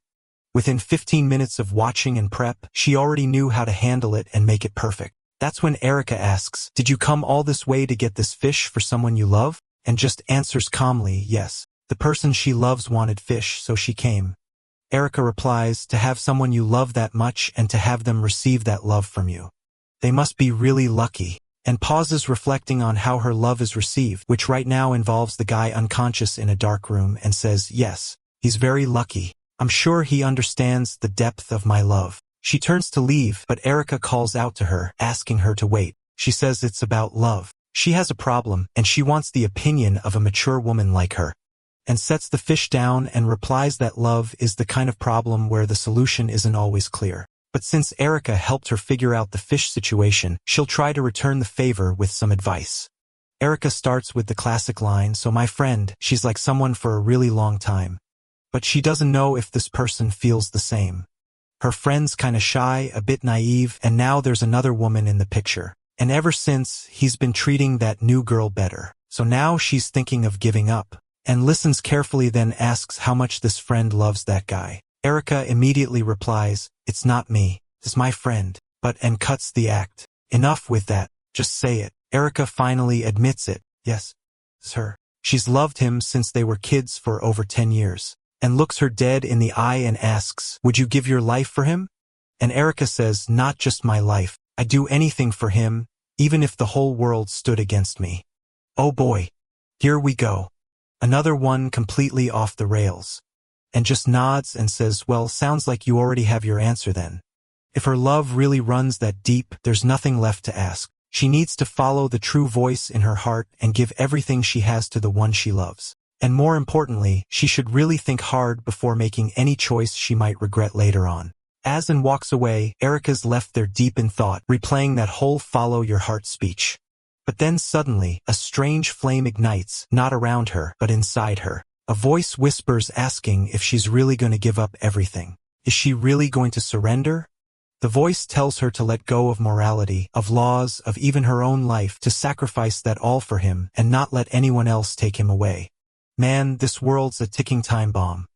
Within 15 minutes of watching and prep, she already knew how to handle it and make it perfect. That's when Erica asks, "Did you come all this way to get this fish for someone you love?" And just answers calmly, "Yes. The person she loves wanted fish, so she came." Erica replies, "To have someone you love that much and to have them receive that love from you. They must be really lucky." And pauses, reflecting on how her love is received, which right now involves the guy unconscious in a dark room, and says, "Yes, he's very lucky. I'm sure he understands the depth of my love." She turns to leave, but Erica calls out to her, asking her to wait. She says it's about love. She has a problem, and she wants the opinion of a mature woman like her. And sets the fish down and replies that love is the kind of problem where the solution isn't always clear. But since Erica helped her figure out the fish situation, she'll try to return the favor with some advice. Erica starts with the classic line, "So my friend, she's like someone for a really long time." But she doesn't know if this person feels the same. Her friend's kinda shy, a bit naive, and now there's another woman in the picture. And ever since, he's been treating that new girl better. So now she's thinking of giving up. And listens carefully, then asks how much this friend loves that guy. Erica immediately replies, "It's not me, it's my friend." And cuts the act. Enough with that, just say it. Erica finally admits it. Yes, it's her. She's loved him since they were kids for over 10 years. And looks her dead in the eye and asks, "Would you give your life for him?" And Erica says, "Not just my life. I'd do anything for him, even if the whole world stood against me." Oh boy. Here we go. Another one completely off the rails. And just nods and says, "Well, sounds like you already have your answer then." If her love really runs that deep, there's nothing left to ask. She needs to follow the true voice in her heart and give everything she has to the one she loves. And more importantly, she should really think hard before making any choice she might regret later on. As and walks away, Erica's left there deep in thought, replaying that whole follow your heart speech. But then suddenly, a strange flame ignites, not around her, but inside her. A voice whispers, asking if she's really going to give up everything. Is she really going to surrender? The voice tells her to let go of morality, of laws, of even her own life, to sacrifice that all for him, and not let anyone else take him away. Man, this world's a ticking time bomb.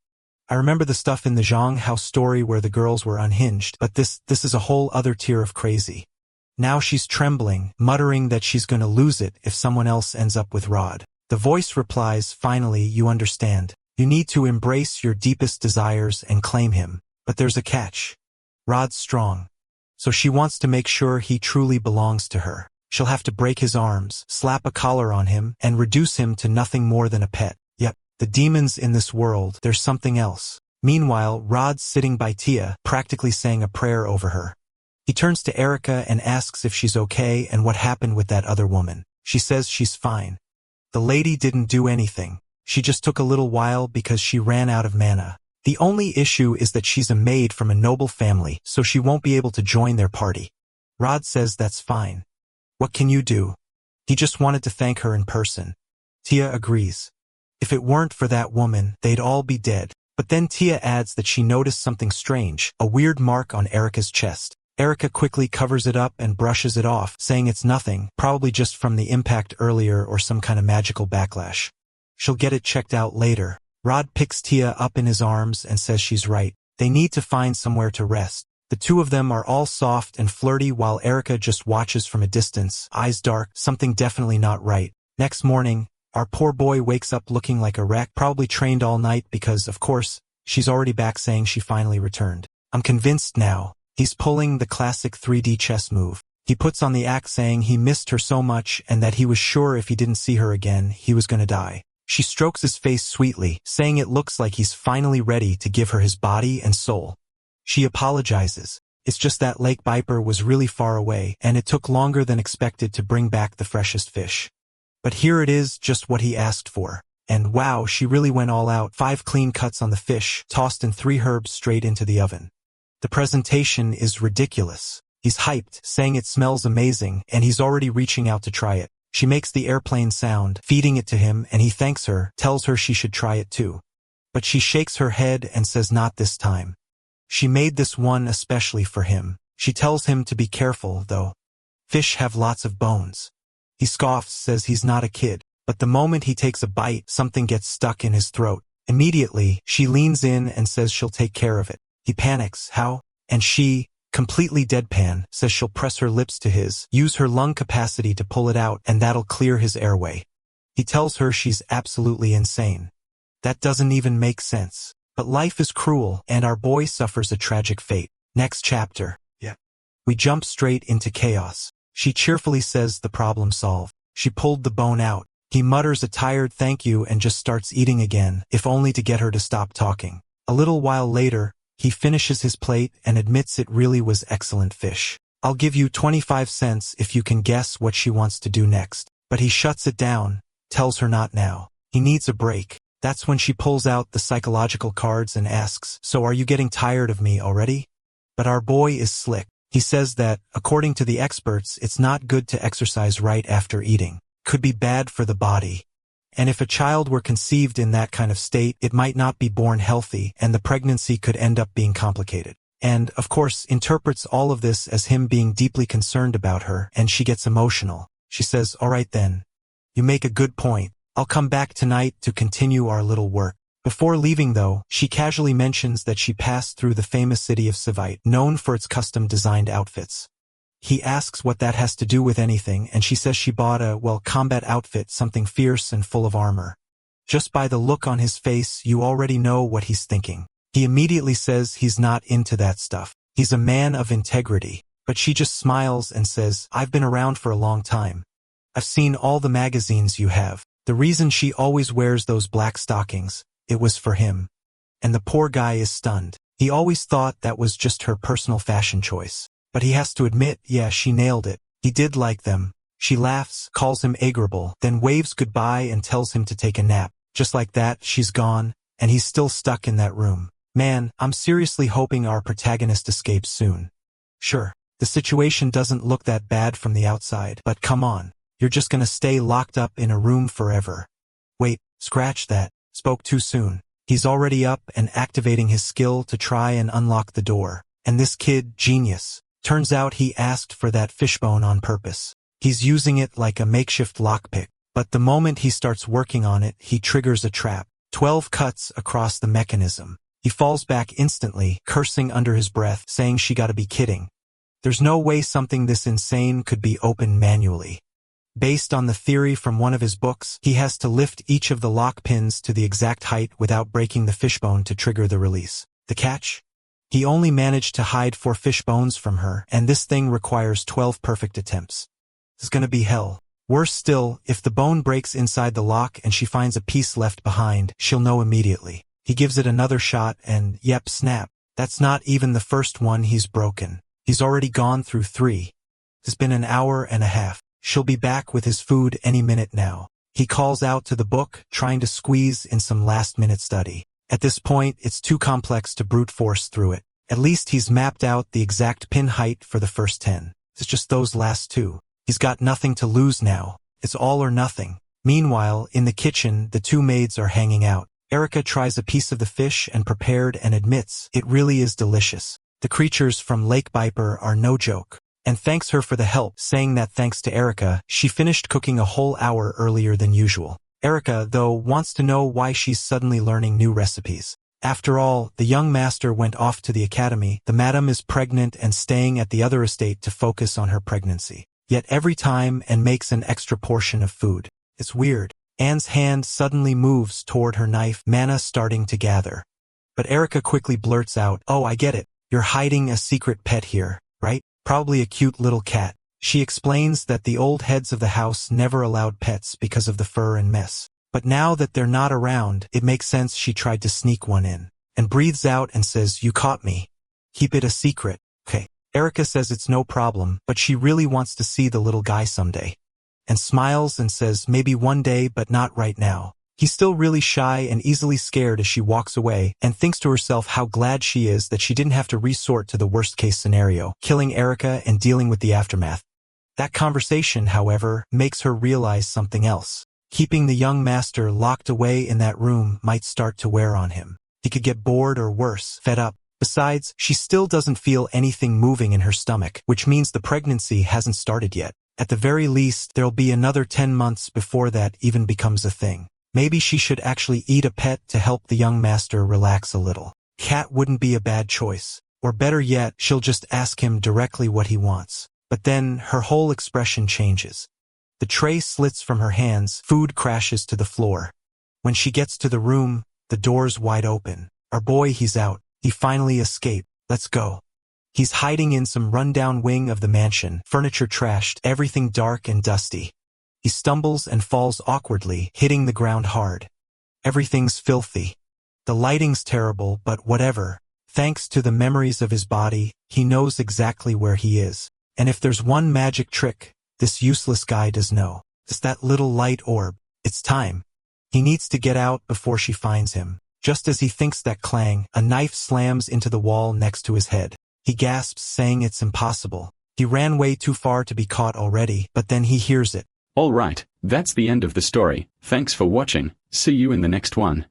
I remember the stuff in the Zhang Hao story where the girls were unhinged, but this is a whole other tier of crazy. Now she's trembling, muttering that she's gonna lose it if someone else ends up with Rod. The voice replies, finally, you understand. You need to embrace your deepest desires and claim him. But there's a catch. Rod's strong. So she wants to make sure he truly belongs to her. She'll have to break his arms, slap a collar on him, and reduce him to nothing more than a pet. Yep, the demons in this world, there's something else. Meanwhile, Rod's sitting by Tia, practically saying a prayer over her. He turns to Erica and asks if she's okay and what happened with that other woman. She says she's fine. The lady didn't do anything. She just took a little while because she ran out of mana. The only issue is that she's a maid from a noble family, so she won't be able to join their party. Rod says that's fine. What can you do? He just wanted to thank her in person. Tia agrees. If it weren't for that woman, they'd all be dead. But then Tia adds that she noticed something strange, a weird mark on Erica's chest. Erica quickly covers it up and brushes it off, saying it's nothing, probably just from the impact earlier or some kind of magical backlash. She'll get it checked out later. Rod picks Tia up in his arms and says she's right. They need to find somewhere to rest. The two of them are all soft and flirty while Erica just watches from a distance, eyes dark, something definitely not right. Next morning, our poor boy wakes up looking like a wreck, probably trained all night because, of course, she's already back saying she finally returned. I'm convinced now. He's pulling the classic 3D chess move. He puts on the act saying he missed her so much and that he was sure if he didn't see her again, he was gonna die. She strokes his face sweetly, saying it looks like he's finally ready to give her his body and soul. She apologizes. It's just that Lake Viper was really far away, and it took longer than expected to bring back the freshest fish. But here it is, just what he asked for. And wow, she really went all out. 5 clean cuts on the fish, tossed in 3 herbs straight into the oven. The presentation is ridiculous. He's hyped, saying it smells amazing, and he's already reaching out to try it. She makes the airplane sound, feeding it to him, and he thanks her, tells her she should try it too. But she shakes her head and says not this time. She made this one especially for him. She tells him to be careful, though. Fish have lots of bones. He scoffs, says he's not a kid, but the moment he takes a bite, something gets stuck in his throat. Immediately, she leans in and says she'll take care of it. He panics, how? And she, completely deadpan, says she'll press her lips to his, use her lung capacity to pull it out, and that'll clear his airway. He tells her she's absolutely insane. That doesn't even make sense. But life is cruel, and our boy suffers a tragic fate. Next chapter. Yeah. We jump straight into chaos. She cheerfully says the problem solved. She pulled the bone out. He mutters a tired thank you and just starts eating again, if only to get her to stop talking. A little while later, he finishes his plate and admits it really was excellent fish. I'll give you 25 cents if you can guess what she wants to do next. But he shuts it down, tells her not now. He needs a break. That's when she pulls out the psychological cards and asks, so are you getting tired of me already? But our boy is slick. He says that, according to the experts, it's not good to exercise right after eating. Could be bad for the body. And if a child were conceived in that kind of state, it might not be born healthy, and the pregnancy could end up being complicated. And, of course, interprets all of this as him being deeply concerned about her, and she gets emotional. She says, all right then. You make a good point. I'll come back tonight to continue our little work. Before leaving, though, she casually mentions that she passed through the famous city of Sivite, known for its custom-designed outfits. He asks what that has to do with anything, and she says she bought a, combat outfit, something fierce and full of armor. Just by the look on his face, you already know what he's thinking. He immediately says he's not into that stuff. He's a man of integrity. But she just smiles and says, I've been around for a long time. I've seen all the magazines you have. The reason she always wears those black stockings, it was for him. And the poor guy is stunned. He always thought that was just her personal fashion choice. But he has to admit, yeah, she nailed it. He did like them. She laughs, calls him agreeable, then waves goodbye and tells him to take a nap. Just like that, she's gone, and he's still stuck in that room. Man, I'm seriously hoping our protagonist escapes soon. Sure, the situation doesn't look that bad from the outside, but come on. You're just gonna stay locked up in a room forever. Wait, scratch that. Spoke too soon. He's already up and activating his skill to try and unlock the door. And this kid, genius. Turns out he asked for that fishbone on purpose. He's using it like a makeshift lockpick. But the moment he starts working on it, he triggers a trap. 12 cuts across the mechanism. He falls back instantly, cursing under his breath, saying she gotta be kidding. There's no way something this insane could be opened manually. Based on the theory from one of his books, he has to lift each of the lock pins to the exact height without breaking the fishbone to trigger the release. The catch? He only managed to hide 4 fish bones from her, and this thing requires 12 perfect attempts. It's gonna be hell. Worse still, if the bone breaks inside the lock and she finds a piece left behind, she'll know immediately. He gives it another shot and, yep, snap. That's not even the first one he's broken. He's already gone through 3. It's been an hour and a half. She'll be back with his food any minute now. He calls out to the book, trying to squeeze in some last-minute study. At this point, it's too complex to brute force through it. At least he's mapped out the exact pin height for the first 10. It's just those last 2. He's got nothing to lose now. It's all or nothing. Meanwhile, in the kitchen, the 2 maids are hanging out. Erica tries a piece of the fish and prepared and admits it really is delicious. The creatures from Lake Viper are no joke. And thanks her for the help, saying that thanks to Erica, she finished cooking a whole hour earlier than usual. Erica, though, wants to know why she's suddenly learning new recipes. After all, the young master went off to the academy, the madam is pregnant and staying at the other estate to focus on her pregnancy. Yet every time and makes an extra portion of food. It's weird. Anne's hand suddenly moves toward her knife, mana starting to gather. But Erica quickly blurts out, "Oh, I get it. You're hiding a secret pet here, right? Probably a cute little cat." She explains that the old heads of the house never allowed pets because of the fur and mess. But now that they're not around, it makes sense she tried to sneak one in. And breathes out and says, "You caught me. Keep it a secret, okay?" Erica says it's no problem, but she really wants to see the little guy someday. And smiles and says maybe one day but not right now. He's still really shy and easily scared as she walks away and thinks to herself how glad she is that she didn't have to resort to the worst-case scenario, killing Erica and dealing with the aftermath. That conversation, however, makes her realize something else. Keeping the young master locked away in that room might start to wear on him. He could get bored or worse, fed up. Besides, she still doesn't feel anything moving in her stomach, which means the pregnancy hasn't started yet. At the very least, there'll be another 10 months before that even becomes a thing. Maybe she should actually eat a pet to help the young master relax a little. Cat wouldn't be a bad choice. Or better yet, she'll just ask him directly what he wants. But then, her whole expression changes. The tray slits from her hands, food crashes to the floor. When she gets to the room, the door's wide open. Our boy, he's out. He finally escaped. Let's go. He's hiding in some rundown wing of the mansion, furniture trashed, everything dark and dusty. He stumbles and falls awkwardly, hitting the ground hard. Everything's filthy. The lighting's terrible, but whatever. Thanks to the memories of his body, he knows exactly where he is. And if there's one magic trick, this useless guy does know. It's that little light orb. It's time. He needs to get out before she finds him. Just as he thinks that clang, a knife slams into the wall next to his head. He gasps, saying it's impossible. He ran way too far to be caught already, but then he hears it. Alright, that's the end of the story. Thanks for watching. See you in the next one.